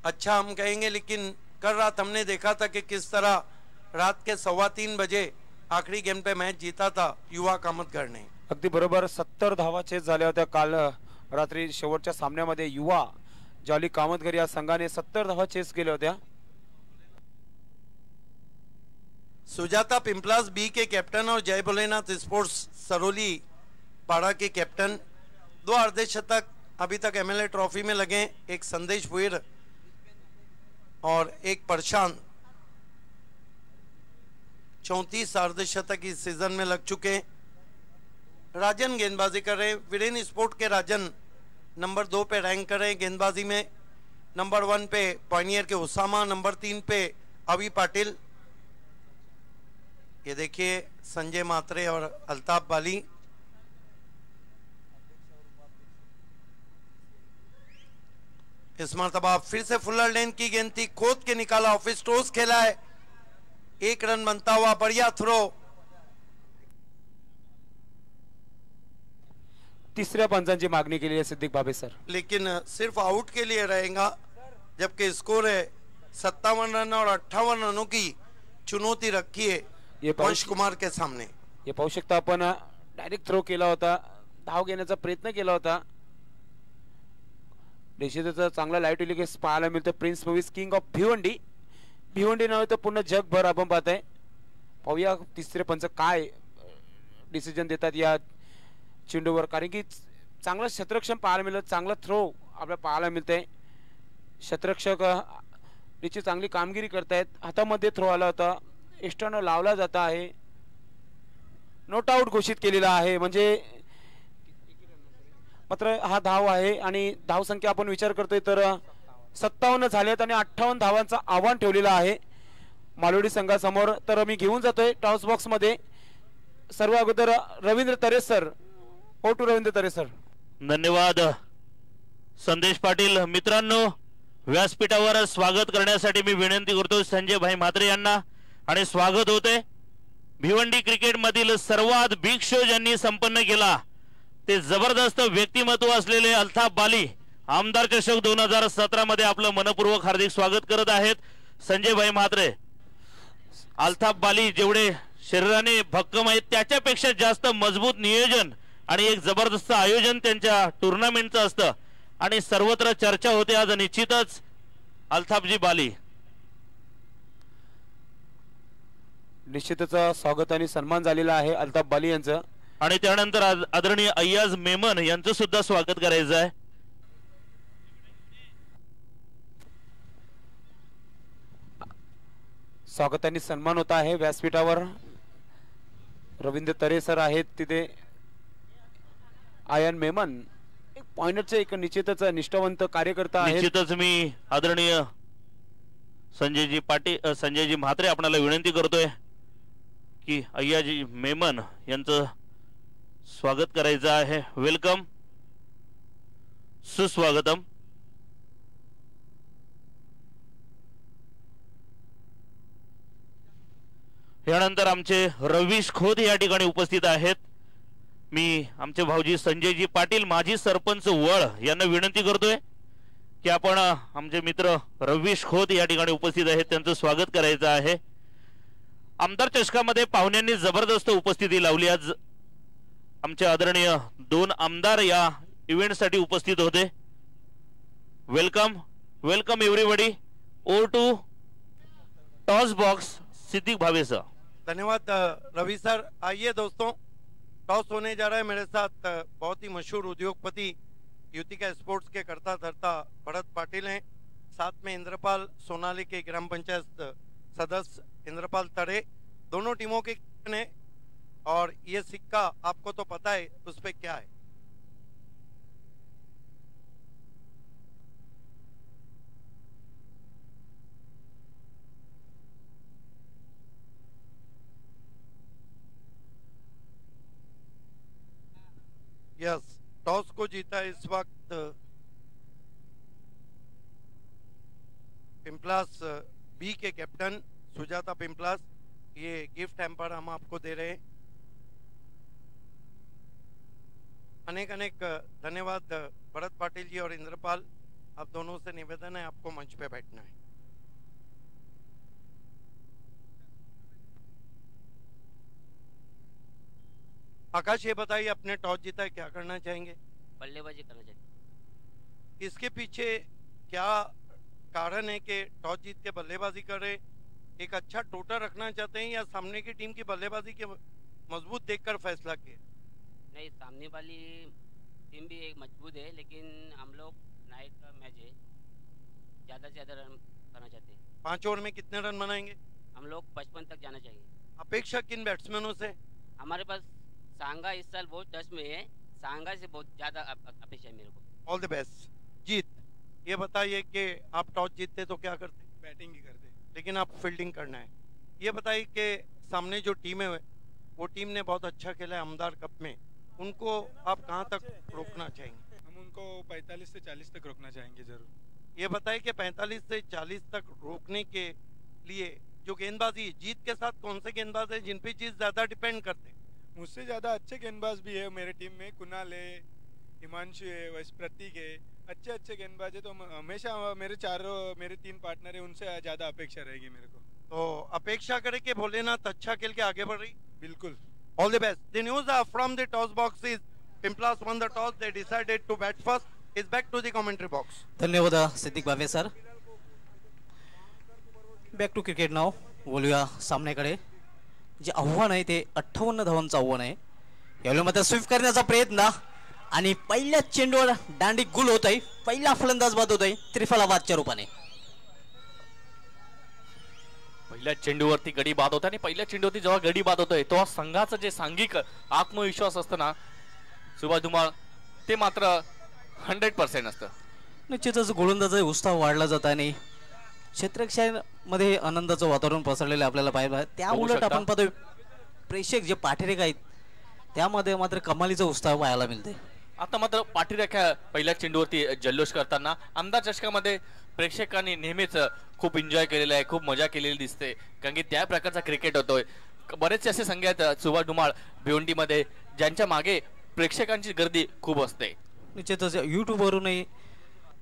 अच्छा हम कहेंगे. लेकिन कल रात हमने देखा था कि किस तरह रात के 3:15 बजे आखिरी गेम पे मैच जीता था युवा कामतगढ़ ने. अगदी बरोबर 70 धावा चेस झाल्या होत्या काल रात्री शेवटच्या सामन्यामध्ये. युवा जॉली कामतगर या संघाने 70 धावा चेस केल्या होत्या. सुजाता पिंपलास बी के कैप्टन और जय भोलेनाथ स्पोर्ट्स सरोली पाड़ा के कैप्टन. 2 अर्धशतक अभी तक एमएलए ट्रॉफी में लगे. एक संदेश भुईर और एक प्रशांत 34 अर्धशतक इस सीजन में लग चुके. राजन गेंदबाजी कर रहे. वीरेन स्पोर्ट के राजन नंबर 2 पे रैंक कर रहे गेंदबाजी में. नंबर 1 पे पॉइनियर के उसामा, नंबर 3 पे अभी पाटिल. ये देखिए संजय मात्रे और अल्ताफ बाली. इस मरतबा फिर से फुलर लेन की गेंद थी, खोद के निकाला, ऑफिस टॉस खेला है. 1 रन बनता हुआ, बढ़िया थ्रो. तिसऱ्या पंचांची मागणी केली है सिद्दीक भाबे सर. लेकिन सिर्फ आउट के लिए रहेगा, जबकि स्कोर है 57 रन और 58 रनों की चुनौती रखी है वंश कुमार के सामने. ये पाहू शकता आपण, डायरेक्ट थ्रो केला होता, धाव घेण्याचा प्रयत्न केला होता. निश्चितच चांगला लाईट टेलिकास्ट पाहायला मिळतं. Prince Movies king of Bhiwandi. Bhiwandi नाव तर पूर्ण जगभर आपण पाहताय. पाहूया तिसरे पंच काय डिसिजन देतात या चेंडूवर, कारण की चांगलं क्षेत्ररक्षण पाहायला मिळतं, चांगला थ्रो आपल्याला पाहायला मिळतंय. क्षेत्ररक्षक निश्चित चांगली कामगिरी करतायत. हातामध्ये थ्रो आला होता, एक्स्ट्रानं लावला जात आहे. नॉट आउट घोषित केलेला आहे. म्हणजे मात्र हा धाव आहे आणि धाव संख्या आपण विचार करतोय तर 57 झाल्यात आणि 58 धावांचा आव्हान ठेवलेला आहे. मालोडी संघासमोर. तर मी घेऊन जातोय टॉस बॉक्स मध्ये सर्व अगोदर रवींद्र तरे सर. ओ टू रवींद्र तरे सर. धन्यवाद संदेश पाटील. मित्रांनो, व्यासपीठावर स्वागत करण्यासाठी मी विनंती करतो संजय भाई म्हात्रे यांना. आणि स्वागत होते भिवंडी क्रिकेट मधील सर्वात बिग शो ज्यांनी संपन्न केला ते जबरदस्त व्यक्तिमत्व असलेले अल्ताफ बाली आमदार चषक 2017 मध्ये आपलं मनपूर्वक हार्दिक स्वागत करत आहेत संजय भाई म्हात्रे. अल्ताफ बाली जेवढे शरीराने भक्कम आहेत त्याच्यापेक्षा जास्त मजबूत नियोजन आणि एक जबरदस्त आयोजन त्यांच्या टुर्नामेंटचं असतं आणि सर्वत्र चर्चा होते आज निश्चितच अल्ताफजी बाली. निश्चितच स्वागत आणि सन्मान झालेला आहे अल्ताफ बाली यांचं. आणि त्यानंतर आदरणीय अय्याज मेमन यांचं सुद्धा स्वागत करायचं आहे. स्वागत आणि सन्मान होता आहे व्यासपीठावर. रवींद्र तरे सर आहेत तिथे. आयन मेमन पॉइंटचे एक निश्चितच निष्ठावंत कार्यकर्ता आहेत. निश्चितच मी आदरणीय संजयजी म्हात्रे आपल्याला विनंती करतोय की अय्याजी मेमन यांचं स्वागत करायचं आहे. वेलकम, सुस्वागतम. यानंतर आमचे रवीश खोत या ठिकाणी उपस्थित आहेत. मी आमचे भाऊजी संजयजी पाटील माजी सरपंच वळ यांना विनंती करतोय की आपण आमचे मित्र रवीश खोत या ठिकाणी उपस्थित आहेत त्यांचं स्वागत करायचं आहे. आमदार चषकामध्ये पाहुण्यांनी जबरदस्त उपस्थिती लावली. आज आमचे आदरणीय 2 आमदार या इव्हेंट साठी उपस्थित होते. Welcome welcome everybody. Over to toss box Siddique Bhave sir. धन्यवाद रवि सर. आइए दोस्तों, टॉस होने जा रहा है. मेरे साथ बहुत ही मशहूर उद्योगपति युतिका स्पोर्ट्स के करता धरता भरत पाटिल हैं. साथ में इंद्रपाल सोनाली के ग्राम पंचायत सदस्य इंद्रपाल तरे. दोनों टीमों के ने और ये सिक्का आपको तो पता है उस पे क्या है. यस, टॉस को जीता इस वक्त पिंपलास बी के कैप्टन सुजाता पिंपलास. ये गिफ्ट हैम्पर हम आपको दे रहे हैं. अनेक अनेक धन्यवाद भरत पाटिल जी और इंद्रपाल. आप दोनों से निवेदन है आपको मंच पे बैठना है. आकाश, ये बताइए अपने टॉस जीता है, क्या करना चाहेंगे? बल्लेबाजी करना चाहेंगे. इसके पीछे क्या कारण है कि टॉस जीत के बल्लेबाजी कर रहे? एक अच्छा टोटल रखना चाहते हैं या सामने की टीम की बल्लेबाजी के मजबूत देखकर फैसला किया? नहीं, सामने वाली टीम भी एक मजबूत है, लेकिन हम लोग नाइट का मैच है, ज़्यादा से ज़्यादा रन करना चाहते हैं. 5 ओवर में कितने रन बनाएंगे? हम लोग 55 तक जाना चाहिए. अपेक्षा किन बैट्समैनों से? हमारे पास सांगा इस साल बहुत टच में है. सांगा से बहुत ज़्यादा अपेक्षा है मेरे को. All the best. जीत, ये बताइए कि आप टॉस जीतते तो क्या करते? बैटिंग ही करते, लेकिन आप फील्डिंग करना है. ये बताइए कि सामने जो टीम है वो टीम ने बहुत अच्छा खेला है अमदार कप में, उनको आप कहां तक रोकना चाहेंगे? हम उनको 45 से 40 तक रोकना चाहेंगे जरूर. ये बताइए कि 45 से 40 तक रोकने के लिए जो गेंदबाजी, जीत के साथ कौन से गेंदबाज है जिन पे जीत ज्यादा डिपेंड करते हैं? मुझसे ज़्यादा अच्छे गेंदबाज भी है मेरे टीम में. कुणाल है, हिमांशु है, वैसे प्रतीक है. अच्छे अच्छे गेंदबाज है. तो हमेशा मेरे 3 पार्टनर है, उनसे ज़्यादा अपेक्षा रहेगी मेरे को. तो अपेक्षा करें कि भोलेनाथ अच्छा खेल के आगे बढ़ रही. बिल्कुल. All the best. The news from the toss box is Pimplas won the toss. They decided to bat first. Is back to the commentary box. धन्यवाद Siddique Bhave sir. Back to cricket नाव. बोलूया सामन्याकडे. जे आव्हान आहे ते 58 धावांचं आव्हान आहे. यावेळी मात्र स्वीप करण्याचा प्रयत्न आणि पहिल्या चेंडूवर दांडी गुल होत आहे. पहिला फलंदाज बाद होत आहे त्रिफलाबादच्या रूपाने. पहिल्या चेंडूवरती गडी बाद होता आणि पहिल्या चेंडूवरती जेव्हा गडी बाद होतोय तेव्हा संघाचं जे सांघिक आत्मविश्वास असतं ना सुभाष धुमाळ, ते मात्र 100% असतं. निश्चितच गोलंदाज उत्साह वाढला जात आणि क्षेत्ररक्षणामध्ये आनंदाचं वातावरण पसरलेलं आपल्याला पाहायला. त्या उलट शकता. आपण पाहतोय प्रेक्षक जे पाठीरेख आहेत त्यामध्ये मात्र कमालीचा उत्साह पाहायला मिळते. आता मात्र पाठीरेखा पहिल्या चेंडूवरती जल्लोष करताना आमदार चषकामध्ये प्रेक्षकांनी नेहमीच खूप एन्जॉय केलेला आहे, खूप मजा केलेली दिसते, कारण की त्या प्रकारचा क्रिकेट होतोय. बरेचसे असे संघ आहेत सुभाष धुमाळ भिवंडीमध्ये ज्यांच्या मागे प्रेक्षकांची गर्दी खूप असते. निश्चितच यूट्यूबवरूनही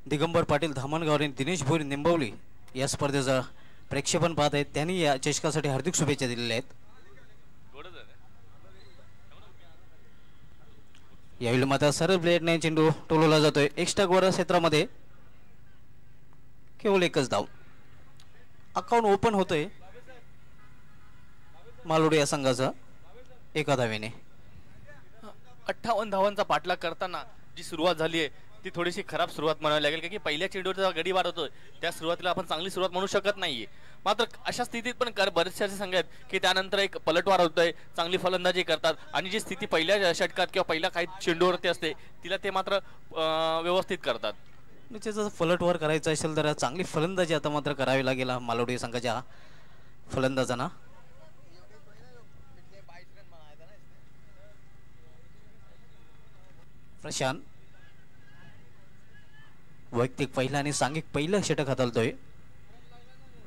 दिगंबर पाटील धामणगाव आणि दिनेश भोईर निंबवली या स्पर्धेचं प्रेक्षेपण पाहत आहेत. त्यांनी या चषकासाठी हार्दिक शुभेच्छा दिलेल्या आहेत. यावेळी मात्र सरळ ब्लेडने चेंडू टोलवला जातोय. एक्स्ट्रा गोरा क्षेत्रामध्ये केवळ एकच धाव. अकाउंट ओपन होतोय मालोडी या संघाचा एका धावेने. 58 धावांचा पाठलाग करताना जी सुरुवात झाली आहे ती थोडीशी खराब सुरुवात म्हणावी लागेल, कारण की पहिल्या चेंडूवरचा गडी मारत होतोय त्या सुरुवातीला आपण चांगली सुरुवात म्हणू शकत नाहीये. मात्र अशा स्थितीत पण बरेचसे असे संघ आहेत की त्यानंतर एक पलटवार होतोय, चांगली फलंदाजी करतात आणि जी स्थिती पहिल्या षटकात किंवा पहिल्या काही चेंडूवरती असते तिला ते मात्र व्यवस्थित करतात. जर पलटवार करायचं असेल तर चांगली फलंदाजी आता मात्र करावी लागेल मालोडी संघाच्या फलंदाजांना. प्रशांत वैयक्तिक पहिला आणि सांघिक पहिलं षटक हाताळतोय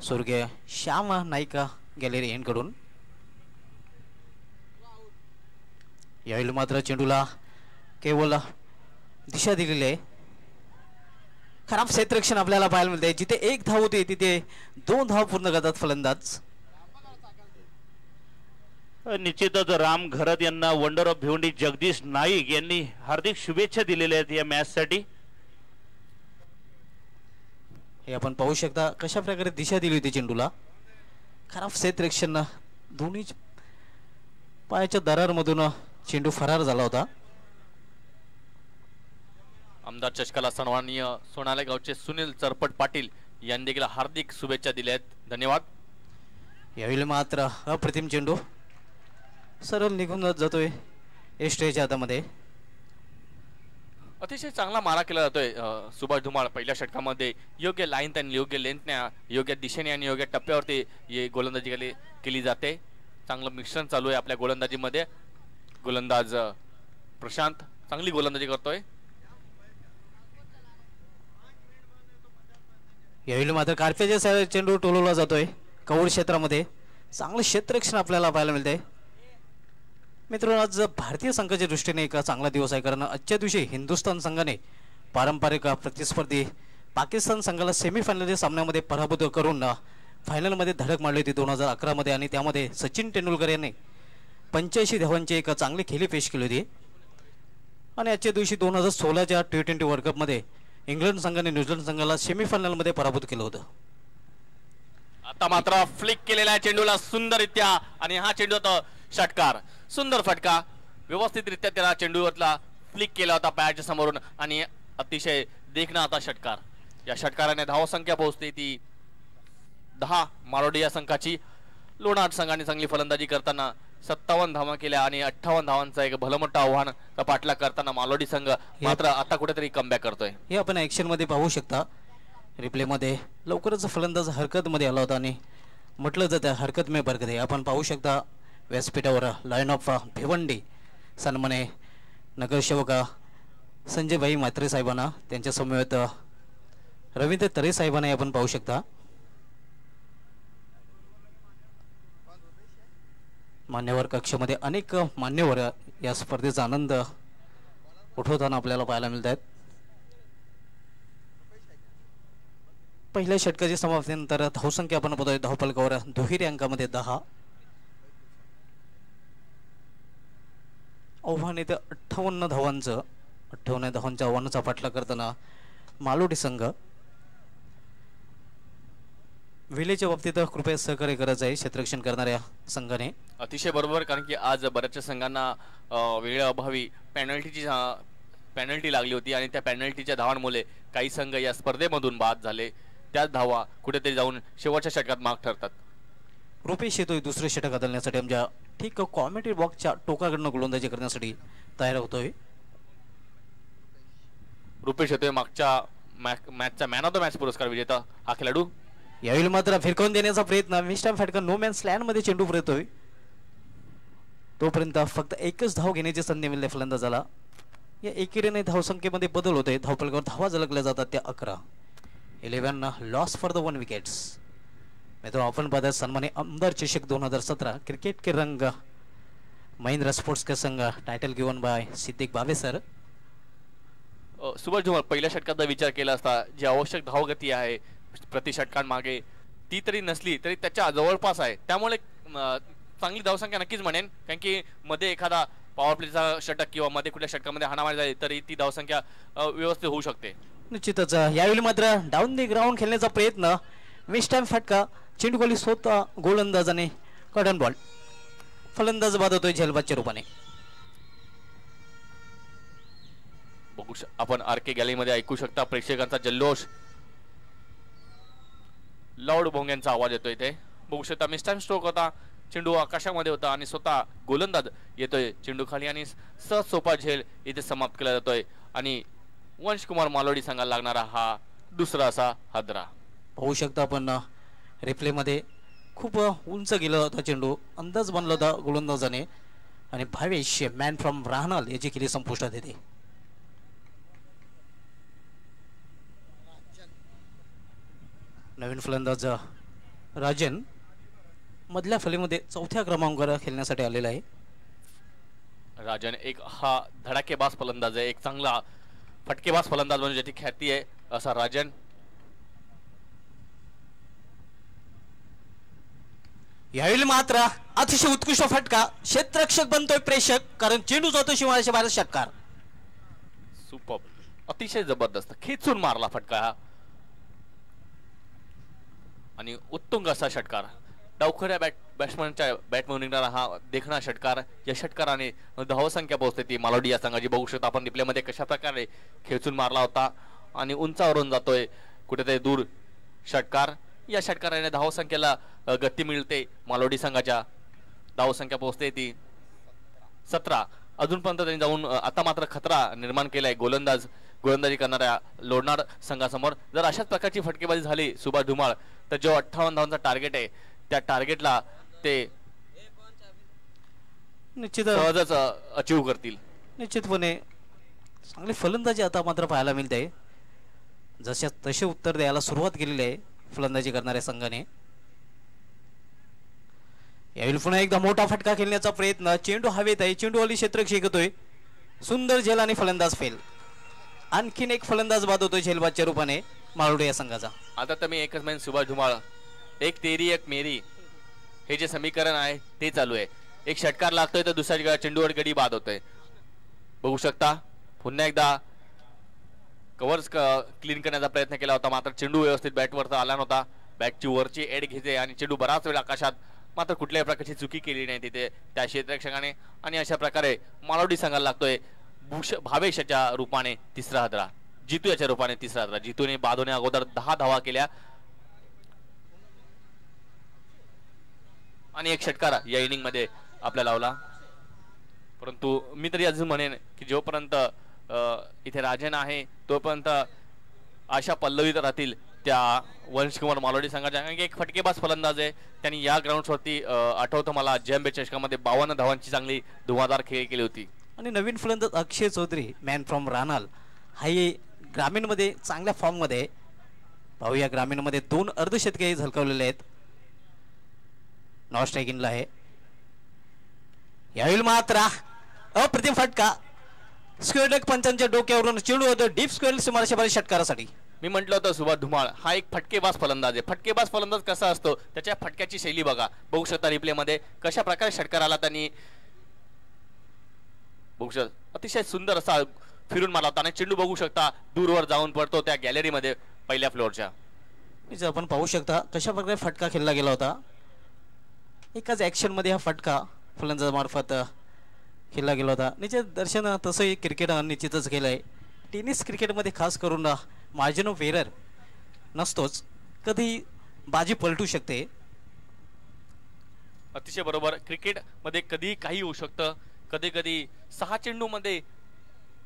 स्वर्गीय श्याम नायका गॅलरी एंडकडून. यावेळी मात्र चेंडूला केवळ दिशा दिलेली आहे. खराब क्षेत्ररक्षण आपल्याला पाहायला मिळते. जिथे एक धाव होते तिथे 2 धाव पूर्ण करतात फलंदाज. निश्चितच राम घरत यांना वंडर ऑफ भिवंडी जगदीश नाईक यांनी हार्दिक शुभेच्छा दिलेल्या आहेत या मॅच साठी. हे आपण पाहू शकता कशा प्रकारे दिशा दिली होती चेंडूला. खराब क्षेत्ररक्षण दोन्ही पायाच्या दरारमधून चेंडू फरार झाला होता. आमदार चषकाला सन्माननीय सोनाले गावचे सुनील चरपट पाटील यांनी देखील हार्दिक शुभेच्छा दिल्या आहेत. धन्यवाद. यावेळी मात्र अप्रतिम चेंडू सरळ निघून जातोय एस्ट्रेच्या हातामध्ये. अतिशय चांगला मारा केला जातोय सुभाष धुमाळ पहिल्या षटकामध्ये. योग्य लाईन त्यांनी योग्य लेंथने योग्य दिशेने आणि योग्य टप्प्यावरती गोलंदाजी केली जाते. चांगलं मिश्रण चालू आहे आपल्या गोलंदाजीमध्ये. गोलंदाज प्रशांत चांगली गोलंदाजी करतोय. यावेळी मात्र कार्पेच्या चेंडू टोलवला जातोय कवड क्षेत्रामध्ये. चांगलं क्षेत्ररक्षण आपल्याला पाहायला मिळतंय. मित्रांनो आज भारतीय संघाच्या दृष्टीने एक चांगला दिवस आहे, कारण आजच्या दिवशी हिंदुस्थान संघाने पारंपरिक प्रतिस्पर्धी पाकिस्तान संघाला सेमीफायनलच्या सामन्यामध्ये पराभूत करून फायनलमध्ये धडक मारली होती 2011 मध्ये. आणि त्यामध्ये सचिन तेंडुलकर यांनी 85 धावांची एक चांगली खेळी पेश केली होती. आणि आजच्या दिवशी 2016च्या T20 वर्ल्ड कपमध्ये इंग्लंड संघाने न्यूझीलंड संघाला सेमीफायनलमध्ये पराभूत केलं होतं. आता मात्र फ्लिक केलेल्या चेंडूला सुंदररित्या आणि हा चेंडू होता षटकार. सुंदर फटका व्यवस्थितरित्या त्याला चेंडूवरला फ्लिक केला होता पायाच्या समोरून आणि अतिशय देखणा आता षटकार. या षटकाराने धावसंख्या पोहोचते ती 10 मारोडी या संघाची. लोणार संघाने चांगली फलंदाजी करताना 57 धावा केल्या आणि 58 धावांचा एक भलं मोठं आव्हान पाठलाग करताना मालोडी संघ मात्र आता कुठेतरी कमबॅक करतोय. हे आपण ऍक्शन मध्ये पाहू शकता. रिप्ले मध्ये लवकरच फलंदाज हरकत मध्ये आला होता आणि म्हटलं जातं हरकत में बरकत आहे. आपण पाहू शकता व्यासपीठावर लाईन ऑफ भिवंडी सन्माने नगरसेवक संजयभाई म्हात्रे साहेबांना, त्यांच्या समवेत रवींद्र तरे साहेबांना आपण पाहू शकता. मान्यवर कक्षामध्ये अनेक मान्यवर या स्पर्धेचा आनंद उठवताना आपल्याला पाहायला मिळत आहेत. पहिल्या षटकाची समाप्तीनंतर धावसंख्या आपण पाहतोय धावफलकावर दुहेरी अंकामध्ये 10. आव्हान येते 58 धावांचं. 58 धावांच्या आव्हानाचा पाठलाग करताना मालोडी संघ. विलेच्या बाबतीत कृपया सहकार्य करायचं आहे क्षेत्ररक्षण करणाऱ्या संघाने. अतिशय बरोबर, कारण की आज बऱ्याचशा संघांना वेळेअभावी पेनल्टी लागली होती आणि त्या पेनल्टीच्या धावांमुळे काही संघ या स्पर्धेमधून बाद झाले. त्याच धावा कुठेतरी जाऊन शेवटच्या षटकात माग ठरतात. रुपेश येतोय दुसरे षटक बदलण्यासाठी आमच्या ठीक कॉमेंट्री बॉक्सच्या टोकाकडनं गोलंदाजी करण्यासाठी तयार होतोय. रुपेश येतोय मागच्या मॅचचा मॅन ऑफ द मॅच पुरस्कार विजेता हा खेळाडू. यावेळी मात्र फिरकवून देण्याचा प्रयत्न. मिस्टर फटका नो मॅन्स लँड मध्ये चेंडू फिरतोय. तोपर्यंत फक्त एकच धाव घेण्याची संधी मिळते फलंदाजाला. या एकेरीने धावसंख्येमध्ये बदल होतोय. धावफलकावर धावा झलकल्या जातात त्या 11. 11 लॉस फॉर द 1 विकेट्स. मित्र आपण पाहतात सन्मान्य आमदार चषक 2017 क्रिकेट के रंग महिंद्रा स्पोर्ट्स के संघ title given by Siddique Bhave sir. Subhash Dhumal पहिल्या षटकाचा विचार केला असता जी आवश्यक धावगती आहे प्रति षटकांमागे ती तरी नसली तरी त्याच्या जवळपास आहे. त्यामुळे चांगली धावसंख्या नक्कीच म्हणेन. कारण की मध्ये एखादा पॉवर प्लेचा षटक किंवा मध्ये कुठल्या षटकामध्ये हाणामारी झाली तरी ती धावसंख्या व्यवस्थित होऊ शकते. निश्चितच यावेळी मात्र डाऊन दी ग्राउंड खेळण्याचा प्रयत्न. मिस टाइम फटका. चेंडू खाली स्वतः गोलंदाजाने कॉटन बॉल. फलंदाज बाद होतोय झेलबादच्या रूपाने. बघू आपण आरके गॅलरीमध्ये ऐकू शकता प्रेक्षकांचा जल्लोष. लाऊड भोंग्यांचा आवाज येतोय इथे. बघू शकता मिस टाइम स्ट्रोक होता. चेंडू आकाशामध्ये होता आणि स्वतः गोलंदाज येतोय चेंडू खाली आणि सहज सोपा झेल इथे समाप्त केला जातोय. आणि वंशकुमार मालोडी संघाला लागणारा हा दुसरा असा हादरा. पाहू शकता आपण रिप्ले मध्ये खूप उंच गेला होता चेंडू. अंदाज बनला होता गोलंदाजाने आणि भावेश मॅन फ्रॉम राहनाल याची केली संपुष्टात येते. नवीन फलंदाज राजन मधल्या फलीमध्ये 4थ्या क्रमांकावर खेळण्यासाठी आलेला आहे. राजन एक हा धडाकेबाज फलंदाज आहे. एक चांगला फटकेबाज फलंदाज म्हणून ज्याची ख्याती आहे असा राजन. यावेळी मात्र अतिशय उत्कृष्ट फटका. क्षेत्ररक्षक बनतोय प्रेक्षक कारण चेंडू जातो शिवाराच्या बाहेर. षटकार सुपर. अतिशय जबरदस्त खेचून मारला फटका हा आणि उत्तुंग असा षटकार. डावखऱ्या बॅट्समनच्या बॅटमधून निघणारा हा देखणा षटकार. या षटकाराने धावसंख्या पोहोचते ती मालोडी या संघाची. बघू शकता आपण रिप्लेमध्ये कशा प्रकारे खेचून मारला होता आणि उंचावरून जातोय कुठेतरी दूर षटकार. या षटकाराने धावसंख्येला गती मिळते. मालोडी संघाच्या धावसंख्या पोहोचते ती 17. अजूनपर्यंत त्यांनी जाऊन आता मात्र खतरा निर्माण केलाय गोलंदाजी करणाऱ्या लोणार संघासमोर. जर अशाच प्रकारची फटकेबाजी झाली सुभाष धुमाळ तर जो 58 धावांचा टार्गेट आहे त्या टार्गेटला ते निश्चित सहजच अचीव करतील. निश्चितपणे चांगली फलंदाजी आता मात्र पाहायला मिळते. जशा तसे उत्तर द्यायला सुरुवात केलेली आहे फलंदाजी करणाऱ्या संघाने. यावेळी पुन्हा एकदा मोठा फटका खेळण्याचा प्रयत्न. चेंडू हवेत आहे. चेंडूवाली क्षेत्ररक्षक येतोय. सुंदर झेल आणि फलंदाज फेल. आणखीन एक फलंदाज बाद होतोय झेलबादच्या रूपाने मालोडी या संघाचा. आता तर मी एकच म्हणेन सुभाष धुमाळ एक तेरी एक मेरी हे जे समीकरण आहे ते चालू आहे. एक षटकार लागतोय तर दुसऱ्या चेंडूवर गडी बाद होतोय. बघू शकता पुन्हा एकदा कव्हर्स क्लीन करण्याचा प्रयत्न केला होता मात्र चेंडू व्यवस्थित बॅटवर आला नव्हता. बॅटची वरची एड घेते आणि चेंडू बराच वेळ आकाशात. मात्र कुठल्याही प्रकारची चुकी केली नाही तिथे त्या क्षेत्ररक्षकाने आणि अशा प्रकारे मालोडी संघाला लागतोय भावेशाच्या रूपाने तिसरा हादरा. जितू याच्या रूपाने तिसरा हादरा. जितूने बाद होण्या अगोदर 10 धावा केल्या आणि एक षटकार या इनिंग मध्ये आपल्या लावला. परंतु मी तरी अजून म्हणेन की जोपर्यंत इथे राजन आहे तोपर्यंत आशा पल्लवीत राहतील त्या वंशकुमार मालोडी संघाच्या. एक फटकेबाज फलंदाज आहे. त्यांनी या ग्राउंडवरती आठवतं मला जेएमबी चषकामध्ये 52 धावांची चांगली धुवाधार खेळी केली होती. आणि नवीन फलंदाज अक्षय चौधरी मॅन फ्रॉम राहनाल हाही ग्रामीण मध्ये चांगल्या फॉर्म मध्ये. पाहूया ग्रामीण मध्ये 2 अर्धशतके झलकवलेले आहेत. नॉन स्ट्रायकिंगला आहे. यावेळी मात्र अप्रतिम फटका. स्क्वेअर पंचांच्या डोक्यावरून चेंडू होतो डीप स्क्वेअर सीमारेषेच्या बाहेर षटकारासाठी. मी म्हटलं होतं सुभाष धुमाळ हा एक फटकेबाज फलंदाज आहे. फटकेबाज फलंदाज कसा असतो त्याच्या फटक्याची शैली बघा. बघू शकता रिप्ले मध्ये कशा प्रकारे षटकाराला त्यांनी बघू शकता अतिशय सुंदर असा फिरून मारला होता आणि चेंडू बघू शकता दूरवर जाऊन पडतो त्या गॅलरीमध्ये पहिल्या फ्लोअरच्या. आपण पाहू शकता कशा प्रकारे फटका खेळला गेला होता. एकाच ऍक्शन मध्ये हा फटका फलंदाज मार्फत खेळला गेला होता. निश्चित दर्शन तसंही क्रिकेट निश्चितच केलंय. टेनिस क्रिकेटमध्ये खास करून मार्जिन ऑफ एरर नसतोच. कधी बाजी पलटू शकते. अतिशय बरोबर. क्रिकेट मध्ये कधी काही होऊ शकतं. कधी कधी 6 चेंडू मध्ये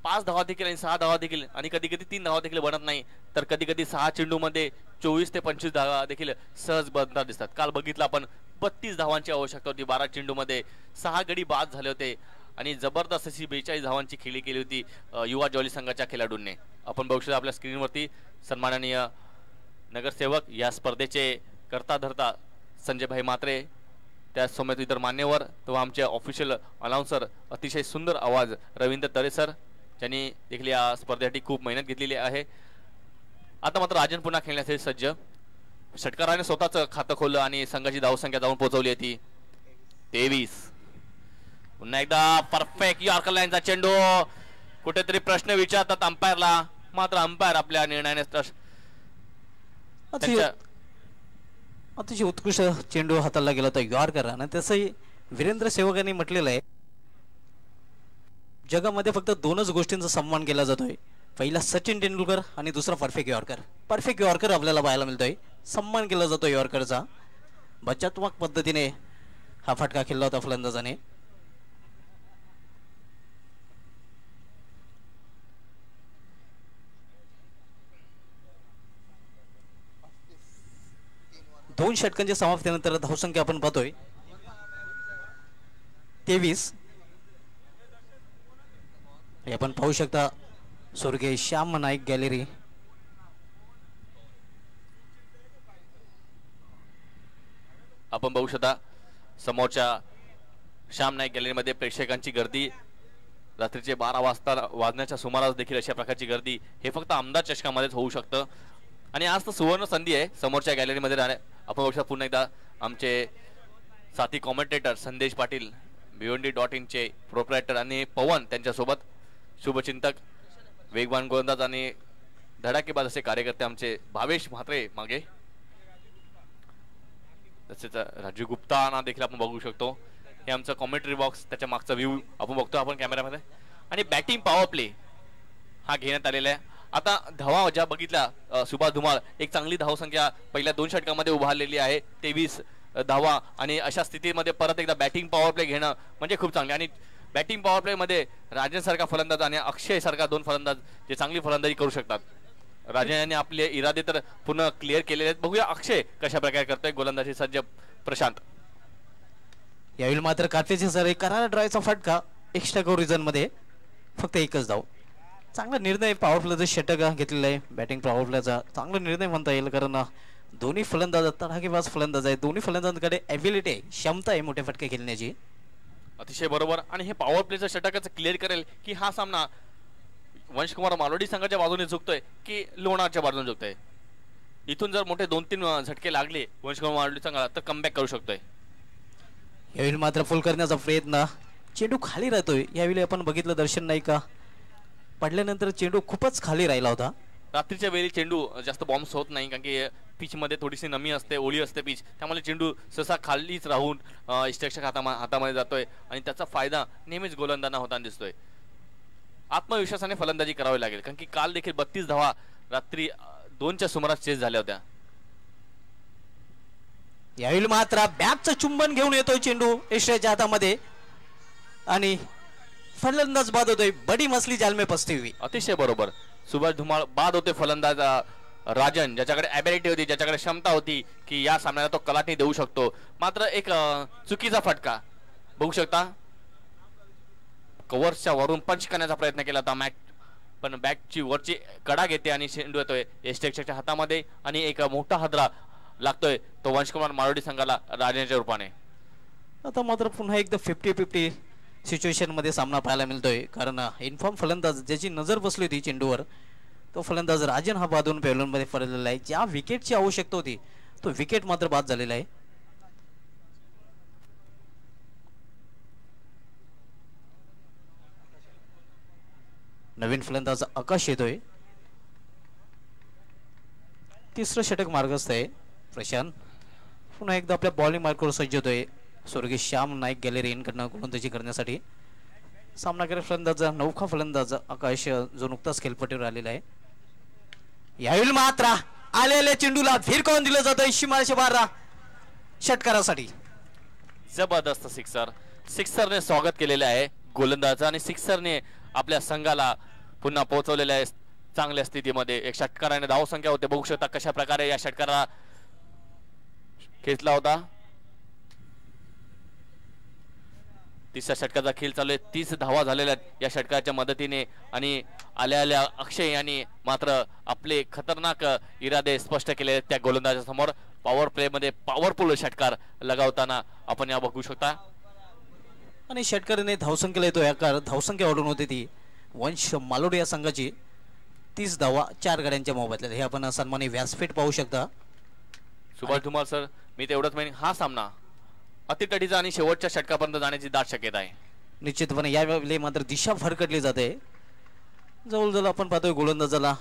5 धावा देखील आणि 6 धावा देखील आणि कधी कधी 3 धावा देखील बनत नाही, तर कधी कधी 6 चेंडूमध्ये 24 ते 25 धावा देखील सहज बनतात दिसतात. काल बघितलं आपण 32 धावांची आवश्यकता होती, 12 चेंडूमध्ये 6 गडी बाद झाले होते आणि जबरदस्त अशी 42 धावांची खेळी केली होती युवा जॉली संघाच्या खेळाडूंनी. आपण बघू शकता आपल्या स्क्रीनवरती सन्माननीय नगरसेवक या स्पर्धेचे करता धरता संजय भाई मात्रे, त्यासमोर इतर मान्यवर, तो आमचे ऑफिशियल अनाउन्सर अतिशय सुंदर आवाज रवींद्र तरे सर, ज्यांनी देखील या स्पर्धेसाठी खूप मेहनत घेतलेली आहे. आता मात्र राजन पुन्हा खेळण्यासाठी सज्ज. षटकाराने स्वतःच खातं खोललं आणि संघाची धावसंख्या जाऊन पोहोचवली होती 23. पुन्हा एकदा परफेक्ट यॉर्कर लाईनचा चेंडू. कुठेतरी प्रश्न विचारतात अंपायरला, मात्र अंपायर आपल्या निर्णयाने अतिशय उत्कृष्ट चेंडू हाताला गेला होता यॉर्कर. आणि तसंही वीरेंद्र सेवकांनी म्हटलेलं आहे, जगामध्ये फक्त 2च गोष्टींचा सन्मान केला जातोय, पहिला सचिन तेंडुलकर आणि दुसरा परफेक्ट यॉर्कर. परफेक्ट यॉर्कर आपल्याला पाहायला मिळतोय, सन्मान केला जातो यॉर्करचा. बचात्मक पद्धतीने हा फटका खेळला होता फलंदाजाने. दोन षटकांच्या समाप्तीनंतर धावसंख्या आपण पाहतोय 23. आपण पाहू शकता स्वर्गीय श्याम नाईक गॅलरी. आपण बघू शकता समोरच्या श्याम नाईक गॅलरीमध्ये प्रेक्षकांची गर्दी. रात्रीचे 12 वाजता वाजण्याच्या सुमारास देखील अशा प्रकारची गर्दी हे फक्त आमदार चषकामध्येच होऊ शकतं. आणि आज तर सुवर्ण संधी आहे समोरच्या गॅलरीमध्ये राहणे. आपण बघू शकता पुन्हा एकदा आमचे साथी कॉमेंटेटर संदेश पाटील, beyond.in चे प्रोप्रायटर आणि पवन त्यांच्यासोबत शुभचिंतक, वेगवान गोलंदाज आणि धडाकेबाज असे कार्यकर्ते आमचे भावेश म्हात्रे मागे, तसेच राजू गुप्ता देखील आपण बघू शकतो. हे आमचं कॉमेंट्री बॉक्स, त्याच्या मागचा व्ह्यू आपण बघतो आपण कॅमेरामध्ये. आणि बॅटिंग पॉवर प्ले हा घेण्यात आलेला आहे. आता धावा ज्या बघितल्या सुभाष धुमाळ, एक चांगली धावसंख्या पहिल्या 2 षटकामध्ये उभारलेली आहे 23 धावा. आणि अशा स्थितीमध्ये परत एकदा बॅटिंग पॉवर प्ले घेणं म्हणजे खूप चांगले. आणि बॅटिंग पॉवर प्ले मध्ये राजन सारखा फलंदाज आणि अक्षय सारखा 2 फलंदाज जे चांगली फलंदाजी करू शकतात. राजन यांनी आपले इरादे तर पुन्हा क्लिअर केलेले आहेत. बघूया अक्षय कशा प्रकारे करतोय गोलंदाजी सज्ज प्रशांत. यावेळी मात्र कार्तिकचे सर करारा ड्रायचा फटका एक्स्ट्रा कव्हरेजन मध्ये फक्त 1च धाव. चांगला निर्णय पॉवर प्लेचा षटक घेतलेला आहे. बॅटिंग पॉवर प्लेचा चांगला निर्णय म्हणता येईल, कारण दोन्ही फलंदाज तडाखेबाज फलंदाज आहे. दोन्ही फलंदाजांकडे ॲबिलिटी आहे, क्षमता आहे मोठे फटके खेळण्याची. अतिशय बरोबर. आणि हे पॉवर प्लेचं षटकच क्लिअर करेल की हा सामना वंशकुमार मालोडी संघाच्या बाजूने झुकतोय की लोणारच्या बाजूने झुकतोय. इथून जर मोठे 2-3 झटके लागले वंशकुमार मालोडी संघाला तर कमबॅक करू शकतोय. यावेळी मात्र फुल करण्याचा प्रयत्न, चेंडू खाली राहतोय. यावेळी आपण बघितलं दर्शन नाही का, पडल्यानंतर चेंडू खूपच खाली राहिला होता. रात्रीच्या वेळी चेंडू जास्त बॉम्ब्स होत नाही, कारण की पिच मध्ये थोडीशी नमी असते, ओली असते पिच, त्यामुळे चेंडू सहसा खालीच राहून इष्टरक्षक हातामध्ये जातोय आणि त्याचा फायदा नेहमीच गोलंदाजांना होताना दिसतोय. आत्मविश्वासाने फलंदाजी करावी लागेल, कारण की काल देखील 32 धावा रात्री 2च्या सुमारास चेस झाल्या होत्या. यावेळी मात्र बॅटचं चुंबन घेऊन येतोय चेंडू एशियाच्या हातामध्ये आणि फलंदाज बाद होतोय. बडी मसली जाल में फसती हुई. अतिशय बरोबर. सुभाष धुमाळ बाद होते फलंदाज राजन, ज्याच्याकडे ॲबिलिटी होती, ज्याच्याकडे क्षमता होती की या सामन्याला तो कलाटणी देऊ शकतो. मात्र एक चुकीचा फटका बघू शकता. कव्हर्सच्या वरून पंच करण्याचा प्रयत्न केला होता मॅच, पण बॅटची वरची कडा घेते आणि चेंडू येतोय एस्टेक्सच्या हातामध्ये आणि एक मोठा हादरा लागतोय तो वंशकुमार मारोडी संघाला राजनच्या रूपाने. आता मात्र पुन्हा एकदा 50-50 सिच्युएशन मध्ये सामना पाहायला मिळतोय, कारण इन्फॉर्म फलंदाज ज्याची नजर बसली होती चेंडूवर तो फलंदाज राजन हा बादून पेलून मध्ये फरलेला आहे. ज्या विकेटची आवश्यकता होती तो विकेट मात्र बाद झालेला आहे. नवीन फलंदाज आकाश येतोय. तिसरं षटक मार्गस्थ आहे प्रशांत. पुन्हा एकदा आपल्या बॉलिंग मार्कवर सज्ज होतोय स्वर्गीय श्याम नाईक गॅलरी इनकडनं गोलंदाजी करण्यासाठी. सामनाकर फलंदाज नौखा फलंदाज आकाश जो नुकताच खेळपट्टीवर आलेला आहे. यावेळी मात्र आलेल्या चेंडूला भिरकावून दिलं जातं शिमारच्या बारा षटकारासाठी. जबरदस्त सिक्सरने स्वागत केलेले आहे गोलंदाजाचं आणि सिक्सरने आपल्या संघाला पुन्हा पोहोचवलेल्या आहे चांगल्या स्थितीमध्ये. एक षटकाराने धावसंख्या होते, बघू शकता कशा प्रकारे या षटकाराला खेचला होता. तिसऱ्या षटकाचा खेळ चालू आहे. 30 धावा झालेल्या आहेत या षटकाच्या मदतीने आणि आल्या आल्या अक्षय यांनी मात्र आपले खतरनाक इरादे स्पष्ट केले आहेत त्या गोलंदाजा समोर. पॉवर प्ले मध्ये पॉवरफुल षटकार लगावताना आपण या बघू शकता. आणि षटकाराने धावसंख्येला येतो या धावसंख्या वाढून होती ती वंश मालोड या संघाची 30 धावा 4 गाड्यांच्या मोबदल्यात. हे आपण सन्मानी व्यासपीठ पाहू शकता. सुभाष धुमाल सर, मी तेवढंच म्हणेन हा सामना अतितटीचा आणि शेवटच्या षटकापर्यंत जाण्याची दाट शक्यता आहे. निश्चितपणे यावेळी मात्र दिशा भरकटली जाते. जवळजवळ आपण पाहतोय गोलंदाजाला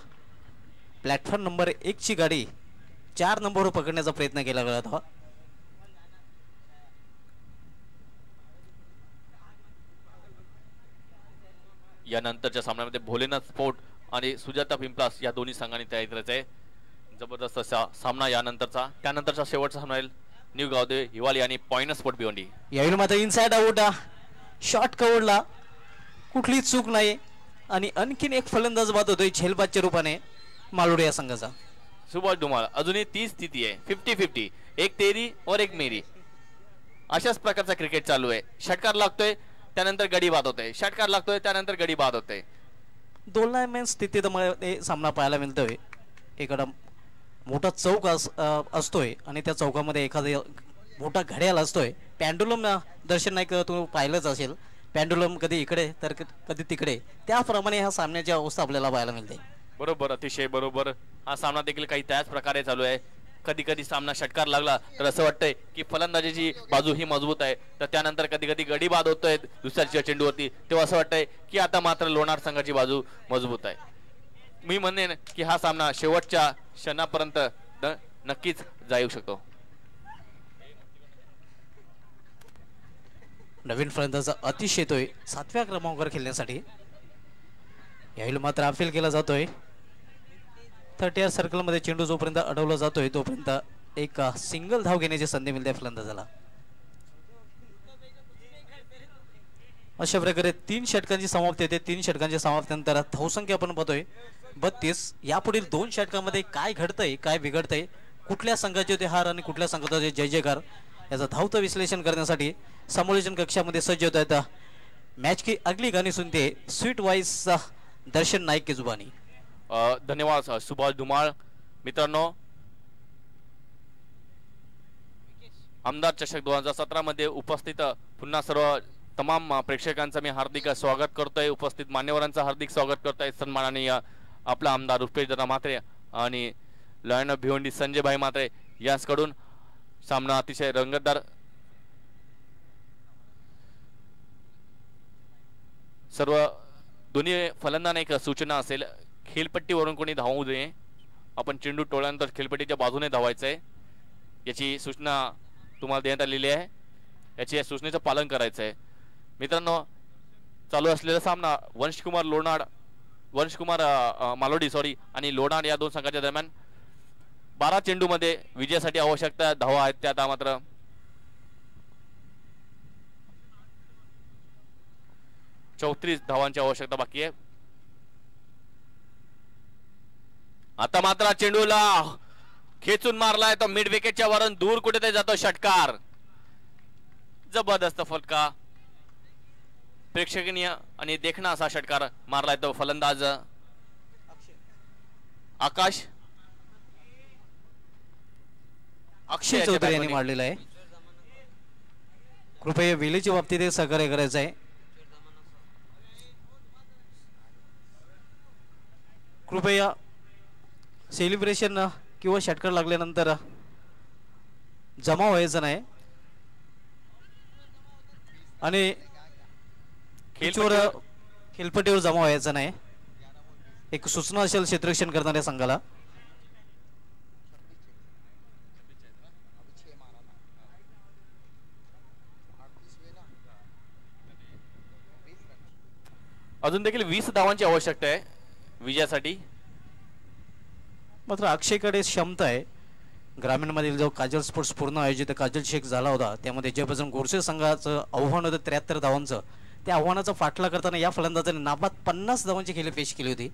प्लॅटफॉर्म नंबर 1 ची गाडी 4 नंबरवर पकडण्याचा प्रयत्न केला गेला होता. यानंतरच्या सामन्यामध्ये भोलेनाथ स्पोर्ट आणि सुजाता पिंपलास या दोन्ही संघांनी तयारी करायचं आहे. जबरदस्त असा सामना यानंतरचा. त्यानंतरचा शेवटचा सामना आहे न्यू गावदे हिवाली आणि पॉइंट स्पोर्ट भिवंडी. यावेळी मात्र इनसाइड आउट शॉट कव्हरला कुठलीच चूक नाही आणि आणखीन एक फलंदाज बाद होतोय झेलबादच्या रूपाने मालोड या संघाचा. सुभाष धुमाळ, अजूनही ती स्थिती आहे 50-50, एक तेरी और एक मेरी अशाच प्रकारचा क्रिकेट चालू आहे. षटकार लागतोय त्यानंतर गडी बाद होते, षटकार लागतोय त्यानंतर गडी बाद होते. दोन स्थितीत सामना पाहायला मिळतोय. एखादा मोठा चौक असतोय आणि त्या चौकामध्ये एखादा मोठा घड्याळ असतोय. पॅन्डुलम दर्शन नाही का तू पाहिलंच असेल. पॅन्डुलम कधी इकडे तर कधी तिकडे, त्याप्रमाणे ह्या सामन्याची अवस्था आपल्याला पाहायला मिळते. बरोबर, अतिशय बरोबर. हा सामना देखील काही त्याच प्रकारे चालू आहे. कधी कधी सामना षटकार लागला तर असं वाटतंय की फलंदाजीची बाजू ही मजबूत आहे, तर त्यानंतर कधी कधी गडी बाद होतोय दुसऱ्या चेंडूवरती, तेव्हा असं वाटतंय की आता मात्र लोणार संघाची बाजू मजबूत आहे. मी म्हणेन की हा सामना शेवटच्या क्षणापर्यंत नक्कीच जाऊ शकतो. नवीन फलंदाज अतिशय येतोय 7व्या क्रमांकावर खेळण्यासाठी. यावेळी मात्र अपील केला जातोय. 30 सर्कल मध्ये चेंडू जोपर्यंत अडवला जातोय तोपर्यंत एक सिंगल धाव घेण्याची संधी मिळते फलंदाजाला. अशा प्रकारे 3 षटकांची समाप्ती येते. 3 षटकांच्या समाप्तीनंतर धावसंख्या आपण पाहतोय 32. यापुढील 2 षटकांमध्ये काय घडतंय, काय बिघडतंय, कुठल्या संघाचे होते हार आणि कुठल्या संघाचे जय जयकार याचं धावतं विश्लेषण करण्यासाठी समालोचन कक्षामध्ये सज्ज होत आहेत मॅच की अगली गाणी सुनते स्वीट वॉइस दर्शन नाईक की जुबानी. धन्यवाद सुभाष धुमाळ. मित्रांनो, आमदार चषक 2017 मध्ये उपस्थित पुन्हा सर्व तमाम प्रेक्षकांचं मी हार्दिक स्वागत करतोय. उपस्थित मान्यवरांचं हार्दिक स्वागत करतोय. सन्माननीय आपला आमदार रुपेशदादा म्हात्रे आणि लॉयन ऑफ भिवंडी संजयभाई म्हात्रे यांच्याकडून सामना अतिशय रंगतदार. सर्व दोन्ही फलंदाजांना एक सूचना असेल, खेळपट्टीवरून कोणी धावू नये. आपण चेंडू टोळल्यानंतर खेळपट्टीच्या बाजूने धावायचंय याची सूचना तुम्हाला देण्यात आलेली आहे. याची सूचनेचं पालन करायचं आहे. मित्रांनो, चालू असलेला सामना वंशकुमार मालोडी आणि लोणार या दोन संघाच्या दरम्यान 12 चेंडूमध्ये विजयासाठी आवश्यकता धावा आहेत. त्या आता मात्र 34 धावांची आवश्यकता बाकी आहे. आता मात्र चेंडूला खेचून मारलाय तो मिड विकेटच्या वरून दूर कुठे जातो षटकार. जबरदस्त फटका, प्रेक्षणीय आणि देखणा असा षटकार मारलाय तो फलंदाज अक्षय चौधरी यांनी मारलेला आहे. कृपया विलीच्या बाबतीत सहकार्य करायचं आहे. कृपया सेलिब्रेशन किंवा षटकार लागल्यानंतर जमा व्हायचं नाही आणि खेळपट्टीवर जमा व्हायचं नाही. एक सूचना असेल क्षेत्ररक्षण करणाऱ्या संघाला. अजून देखील 20 धावांची आवश्यकता आहे विजयासाठी. मात्र अक्षयकडे क्षमता आहे. ग्रामीण मधील जो काजल स्पोर्ट्स पूर्ण आयोजित काजल शेख झाला होता त्यामध्ये जयबजरंग गोडसे संघाचं आव्हान होतं 73 धावांचं. त्या आव्हानाचा फाटला करताना या फलंदाजाने नाबाद 50 धावांची खेळी पेश केली होती.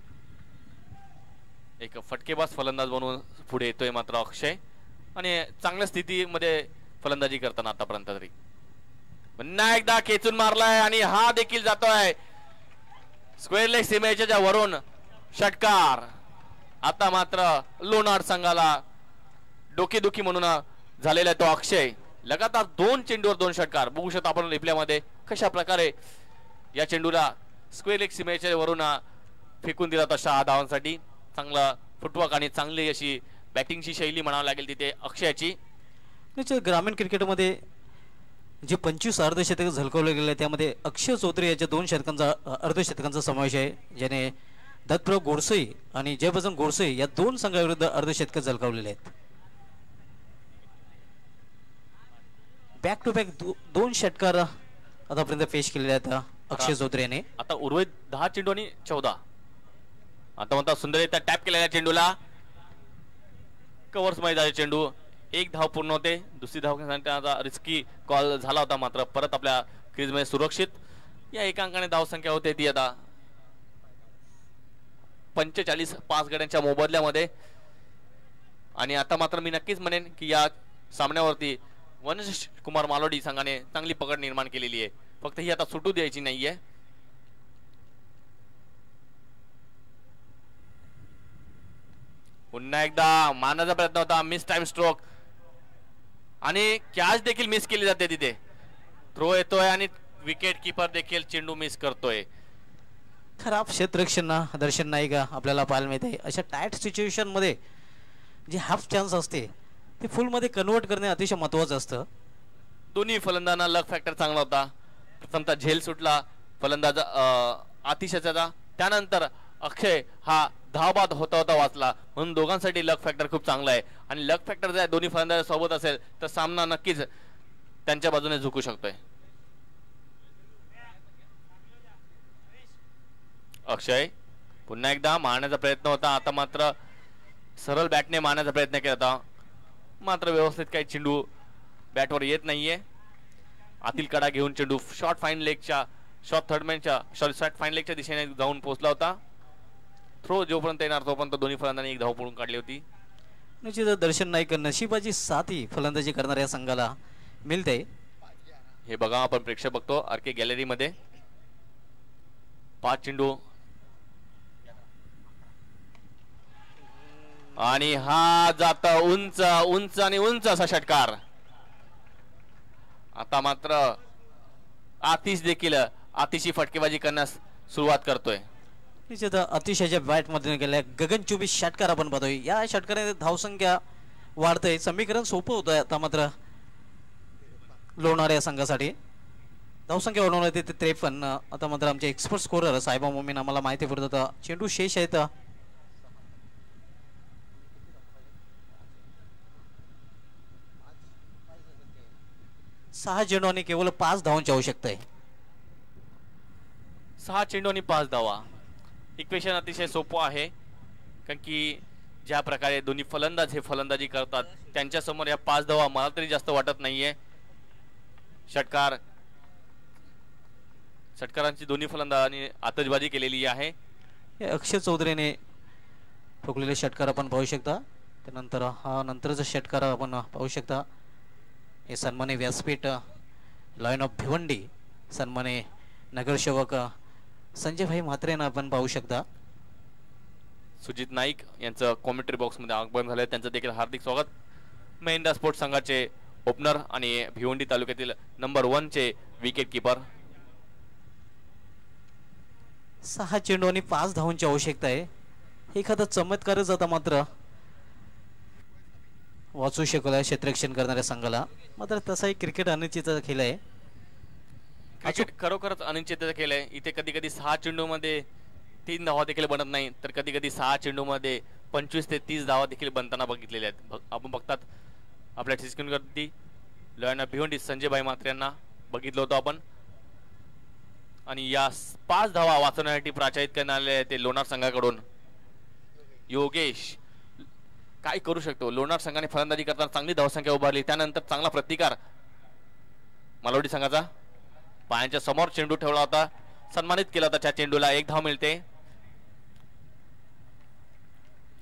एक फटकेबाज फलंदाज बनवून पुढे येतोय मात्र अक्षय, आणि चांगल्या स्थितीमध्ये फलंदाजी करताना आतापर्यंत तरी. पुन्हा एकदा खेचून मारलाय आणि हा देखील जातोय स्क्वेअर लेग सीमेच्या वरून षटकार. आता मात्र लोणार संघाला डोकेदुखी म्हणून झालेला तो अक्षय. लगातार 2 चेंडूवर 2 षटकार बघू शकतो आपण रिप्लेमध्ये कशा प्रकारे या चेंडूला स्क्वेअर लेग सीमेच्या वरून फेकून दिला तशा धावांसाठी. चांगला फुटवर्क आणि चांगली अशी बॅटिंगची शैली म्हणावी लागेल तिथे अक्षयाची. ग्रामीण क्रिकेटमध्ये जे 25 अर्धशतक झलकवले गेले त्यामध्ये अक्षय चौधरी याच्या 2 षटकांचा अर्धशतकांचा समावेश आहे, ज्याने दत्तप्रभ गोडसे आणि जयभजन गोडसे या 2 संघाविरुद्ध अर्धशतक झलकावलेले आहेत. बॅक टू बॅक 2 षटकार आतापर्यंत पेश केलेले आहेत अक्षय चौधरी याने. आता उर्वरित 10 चेंडू आणि 14. आता म्हणता सुंदररित्या टॅप केलेल्या चेंडूला कव्हर्स मध्ये चेंडू. 1 धाव पूर्ण होते. दुसरी धाव घेण्याचा रिस्की कॉल झाला होता, मात्र परत आपल्या क्रीजमध्ये सुरक्षित. या एकांकाने धावसंख्या होते ती आता 45 5 गड्यांच्या मोबदल्यामध्ये. आणि आता मात्र मी नक्कीच म्हणेन की या सामन्यावरती वनश कुमार मालोडी संघाने चांगली पकड निर्माण केलेली आहे, फक्त ही आता सुटू द्यायची नाहीये. पुन्हा एकदा मारण्याचा प्रयत्न होता, मिस टाइम स्ट्रोक आणि कॅच देखील मिस केली जाते तिथे. थ्रो येतोय आणि विकेट किपर देखील चेंडू मिस करतोय. खराब क्षेत्ररक्षण दर्शन नाईक आपल्याला पाहायला मिळते. अशा टाईट सिच्युएशन मध्ये जे हाफ चान्स असते ते फुल मध्ये कन्वर्ट करणे अतिशय महत्वाचं असतं. दोन्ही फलंदाजांना लक फॅक्टर चांगला होता. प्रथमतः झेल सुटला फलंदाज आतिशाचा, त्यानंतर अक्षय हा धावबाद होता होता वाचला, म्हणून दोघांसाठी लक फॅक्टर खूप चांगला आहे. आणि लक फॅक्टर जर दोन्ही फलंदाजांसोबत असेल तर सामना नक्कीच त्यांच्या बाजूने झुकू शकतोय. अक्षय पुन्हा एकदा मारण्याचा प्रयत्न होता. आता मात्र सरळ बॅटने मारण्याचा प्रयत्न केला होता, मात्र व्यवस्थित काही चेंडू बॅटवर येत नाहीये. आतील कडा घेऊन चेंडू शॉर्ट फाईन लेगच्या शॉर्ट फाईन लेगच्या दिशेने जाऊन पोहोचला होता. थ्रो जोपर्यंत येणार तोपर्यंत दोन्ही फलंदाजांनी 1 धाव पळून काढली होती. निश्चित दर्शन नाईक नशिबाची साथी फलंदाजी करणाऱ्या संघाला मिळते. हे बघा आपण प्रेक्षक बघतो आरके गॅलरी मध्ये. 5 चेंडू आणि हा जाता उंच उंच आणि उंच असा षटकार. आता मात्र आतिश देखील आतिशी फटकेबाजी करण्यास सुरुवात करतोय. निश्चित अतिशयच्या बॅट मध्ये गेल्या गगनचुंबी षटकार आपण पाहतोय. या षटकाने धावसंख्या वाढतंय, समीकरण सोपं होतंय. आता मात्र लोणार या संघासाठी धावसंख्या वाढवणार ते 53. आता मात्र आमचे एक्सपर्ट स्कोरर साहेबा मोमीन आम्हाला माहिती पडत होता चेंडू शेष आहेत. 6 चेंडू आणि केवळ 5 धावांची आवश्यकता आहे. 6 चेंडू आणि 5 धावा. इक्वेशन अतिशय सोपं आहे, कारण की ज्या प्रकारे दोन्ही फलंदाज हे फलंदाजी करतात त्यांच्या समोर या 5 धावा मला तरी जास्त वाटत नाहीये. षटकारांची दोन्ही फलंदाजांनी आतषबाजी केलेली आहे. अक्षय चौधरीने ठोकलेले षटकार आपण पाहू शकता. त्यानंतर हा नंतरचा षटकार आपण पाहू शकता. हे सन्माने व्यासपीठ लायन ऑफ भिवंडी सन्माने नगरसेवक संजय भाई म्हात्रेंना आपण पाहू शकता. सुजित नाईक यांचं कॉमेंट्री बॉक्स मध्ये आगमन झालंय, त्यांचं देखील हार्दिक स्वागत. महिंद्रा स्पोर्ट्स संघाचे ओपनर आणि भिवंडी तालुक्यातील नंबर 1 चे विकेट किपर. 6 चेंडू आणि 5 धावांची आवश्यकता आहे. एखादा चमत्कारच आता मात्र वाचू शकला क्षेत्ररक्षण करणाऱ्या संघाला. मात्र तसाही क्रिकेट अनिश्चितचा खेळ आहे. क्रिकेट खरोखरच अनिश्चितचा खेळ आहे. इथे कधी कधी 6 चेंडू मध्ये 3 धावा देखील बनत नाही, तर कधी कधी 6 चेंडू मध्ये 25 ते 30 धावा देखील बनताना बघितलेल्या आहेत. आपण बघतात आपल्या ठिसकिनवरती लॉयन भिवंडी संजय भाई म्हात्रे यांना बघितलं होतं आपण. आणि या 5 धावा वाचवण्यासाठी प्राचारित करण्यात आले ते लोणार संघाकडून योगेश. काय करू शकतो लोणार संघाने फलंदाजी करताना चांगली धावसंख्या उभारली, त्यानंतर चांगला प्रतिकार मालवडी संघाचा. पायांच्या समोर चेंडू ठेवला होता, सन्मानित केला होता. त्या चेंडूला 1 धाव मिळते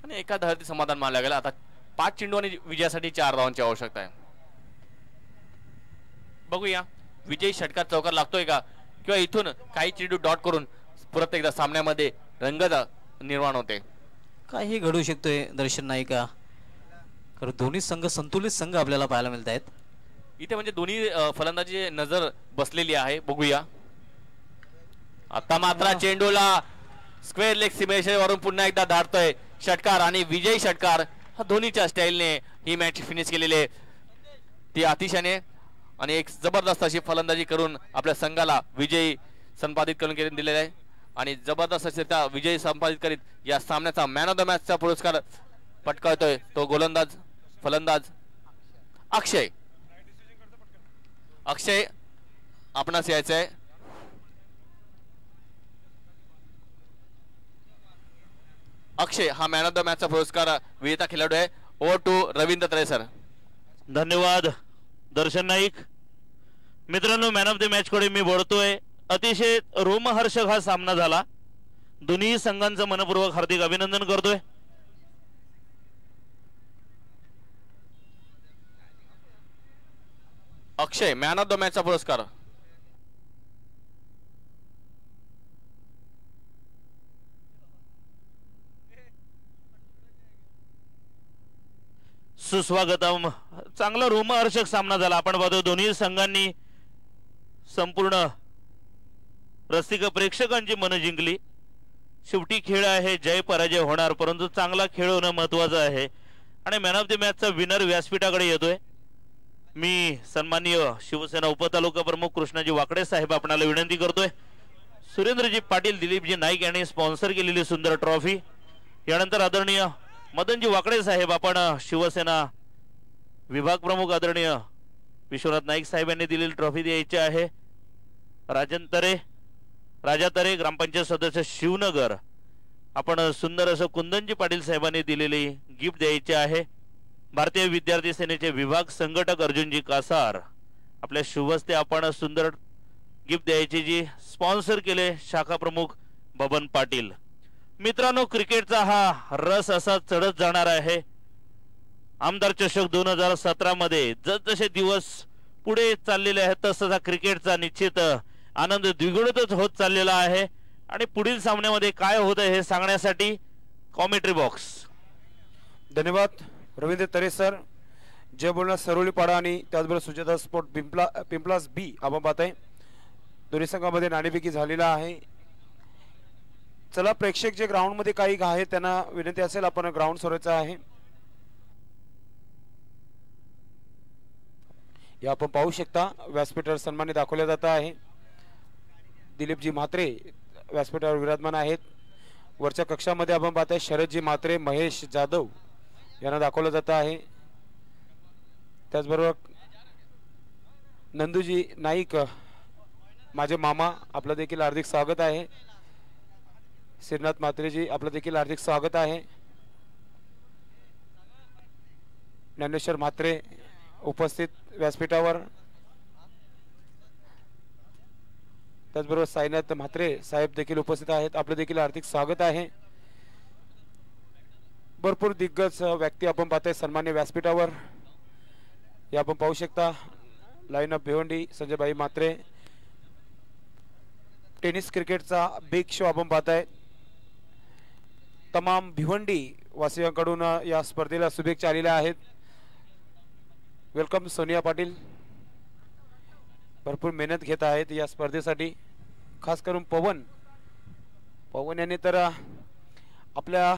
आणि एका धावावरती समाधान मानलं गेलं. आता 5 चेंडू आणि विजयासाठी 4 धावांची आवश्यकता आहे. बघूया विजयी षटकार चौकार लागतोय का, किंवा इथून काही चेंडू डॉट करून परत एकदा सामन्यामध्ये रंगत निर्माण होते. काही घडू शकतोय दर्शन नाईका, कारण दोन्ही संघ संतुलित संघ आपल्याला पाहायला मिळत आहेत इथे. म्हणजे दोन्ही फलंदाजी नजर बसलेली आहे. बघूया आता मात्र चेंडूला स्क्वेअर लेग सीमेवरून पुन्हा एकदा धाडतोय षटकार आणि विजयी षटकार. हा धोनीच्या स्टाईलने ही मॅच फिनिश केलेली आहे. ती अतिशयने आणि एक जबरदस्त अशी फलंदाजी करून आपल्या संघाला विजयी संपादित करून दिलेला आहे आणि जबरदस्त असे त्या विजयी संपादित करीत या सामन्याचा मॅन ऑफ द मॅचचा पुरस्कार पटकावतोय तो गोलंदाज फलंदाज अक्षय. अक्षय आपणास यायचं आहे. अक्षय हा मॅन ऑफ द मॅचचा पुरस्कार विजेता खेळाडू आहे. Over to Ravindra Talesar. धन्यवाद दर्शन नाईक. मित्रांनो, मॅन ऑफ द मॅच कडे मी बोलतोय. अतिशय रोमहर्षक हा सामना झाला. दोन्ही संघांचं मनपूर्वक हार्दिक अभिनंदन करतोय. अक्षय मॅन ऑफ द मॅचचा पुरस्कार. सुस्वागतम. चांगला रोमहर्षक सामना झाला. आपण पाहतो दोन्ही संघांनी संपूर्ण रसिक प्रेक्षकांची मन जिंकली. शेवटी खेळ आहे, जय पराजय होणार, परंतु चांगला खेळ होणं महत्वाचं आहे. आणि मॅन ऑफ द मॅचचा विनर व्यासपीठाकडे येतोय. मी सन्माननीय शिवसेना उपतालुका प्रमुख कृष्णाजी वाकडे साहेब आपणाला विनंती करतोय. सुरेंद्रजी पाटील, दिलीपजी नाईक यांनी स्पॉन्सर केलेली सुंदर ट्रॉफी. यानंतर आदरणीय मदनजी वाकडे साहेब, आपण शिवसेना विभाग प्रमुख आदरणीय विश्वनाथ नाईक साहेब यांनी दिलेली ट्रॉफी द्यायची आहे. राजा तरे ग्रामपंचायत सदस्य शिवनगर, आपण सुंदर असं कुंदनजी पाटील साहेबांनी दिलेली गिफ्ट द्यायची आहे. भारतीय विद्यार्थी सेनेचे विभाग संघटक अर्जुनजी कासार, आपल्या शुभस्ते आपण सुंदर गिफ्ट द्यायची, जी स्पॉन्सर केले शाखा प्रमुख बबन पाटील. मित्रांनो, क्रिकेटचा हा रस असा चढत जाणार आहे. आमदार चषक 2017 मध्ये जसजसे दिवस पुढे चाललेले आहेत तसा क्रिकेटचा निश्चित आनंद द्विगुणितच होत चाललेला आहे. आणि पुढील सामन्यामध्ये काय होत आहे हे सांगण्यासाठी कॉमेंट्री बॉक्स. धन्यवाद रवींद्र तरे सर. जय बोलणार सरोलीपाडा आणि त्याचबरोबर सुजाता स्पोर्ट पिंपलास बी आपण पाहताय. दोन्ही संघामध्ये नाणेफेकी झालेला आहे. चला, प्रेक्षक जे ग्राउंड मध्ये काही आहेत त्यांना विनंती असेल आपण ग्राउंड सोडायचं आहे. या आपण पाहू शकता व्यासपीठावर सन्मानित दाखवल्या जात आहे. दिलीपजी म्हात्रे व्यासपीठावर विराजमान आहेत. वरच्या कक्षामध्ये आपण पाहताय शरदजी म्हात्रे, महेश जाधव यांना दाखवलं जात आहे. त्याचबरोबर नंदूजी नाईक, माझे मामा, आपलं देखील हार्दिक स्वागत आहे. श्रीनाथ म्हात्रेजी, आपलं देखील हार्दिक स्वागत आहे. ज्ञानेश्वर म्हात्रे उपस्थित व्यासपीठावर. त्याचबरोबर साईनाथ म्हात्रे साहेब देखील उपस्थित आहेत, आपलं देखील हार्दिक स्वागत आहे. भरपूर दिग्गज व्यक्ती आपण पाहतोय सन्मान्य व्यासपीठावर. हे आपण पाहू शकता. Line of Bhiwandi, Sanjaybhai Mhatre. Tennis क्रिकेटचा बिग शो आपण पाहताय. तमाम भिवंडी वासियांकडून या स्पर्धेला शुभेच्छा आलेल्या आहेत. वेलकम सोनिया पाटील, भरपूर मेहनत घेत आहेत या स्पर्धेसाठी. खास करून पवन यांनी तर आपल्या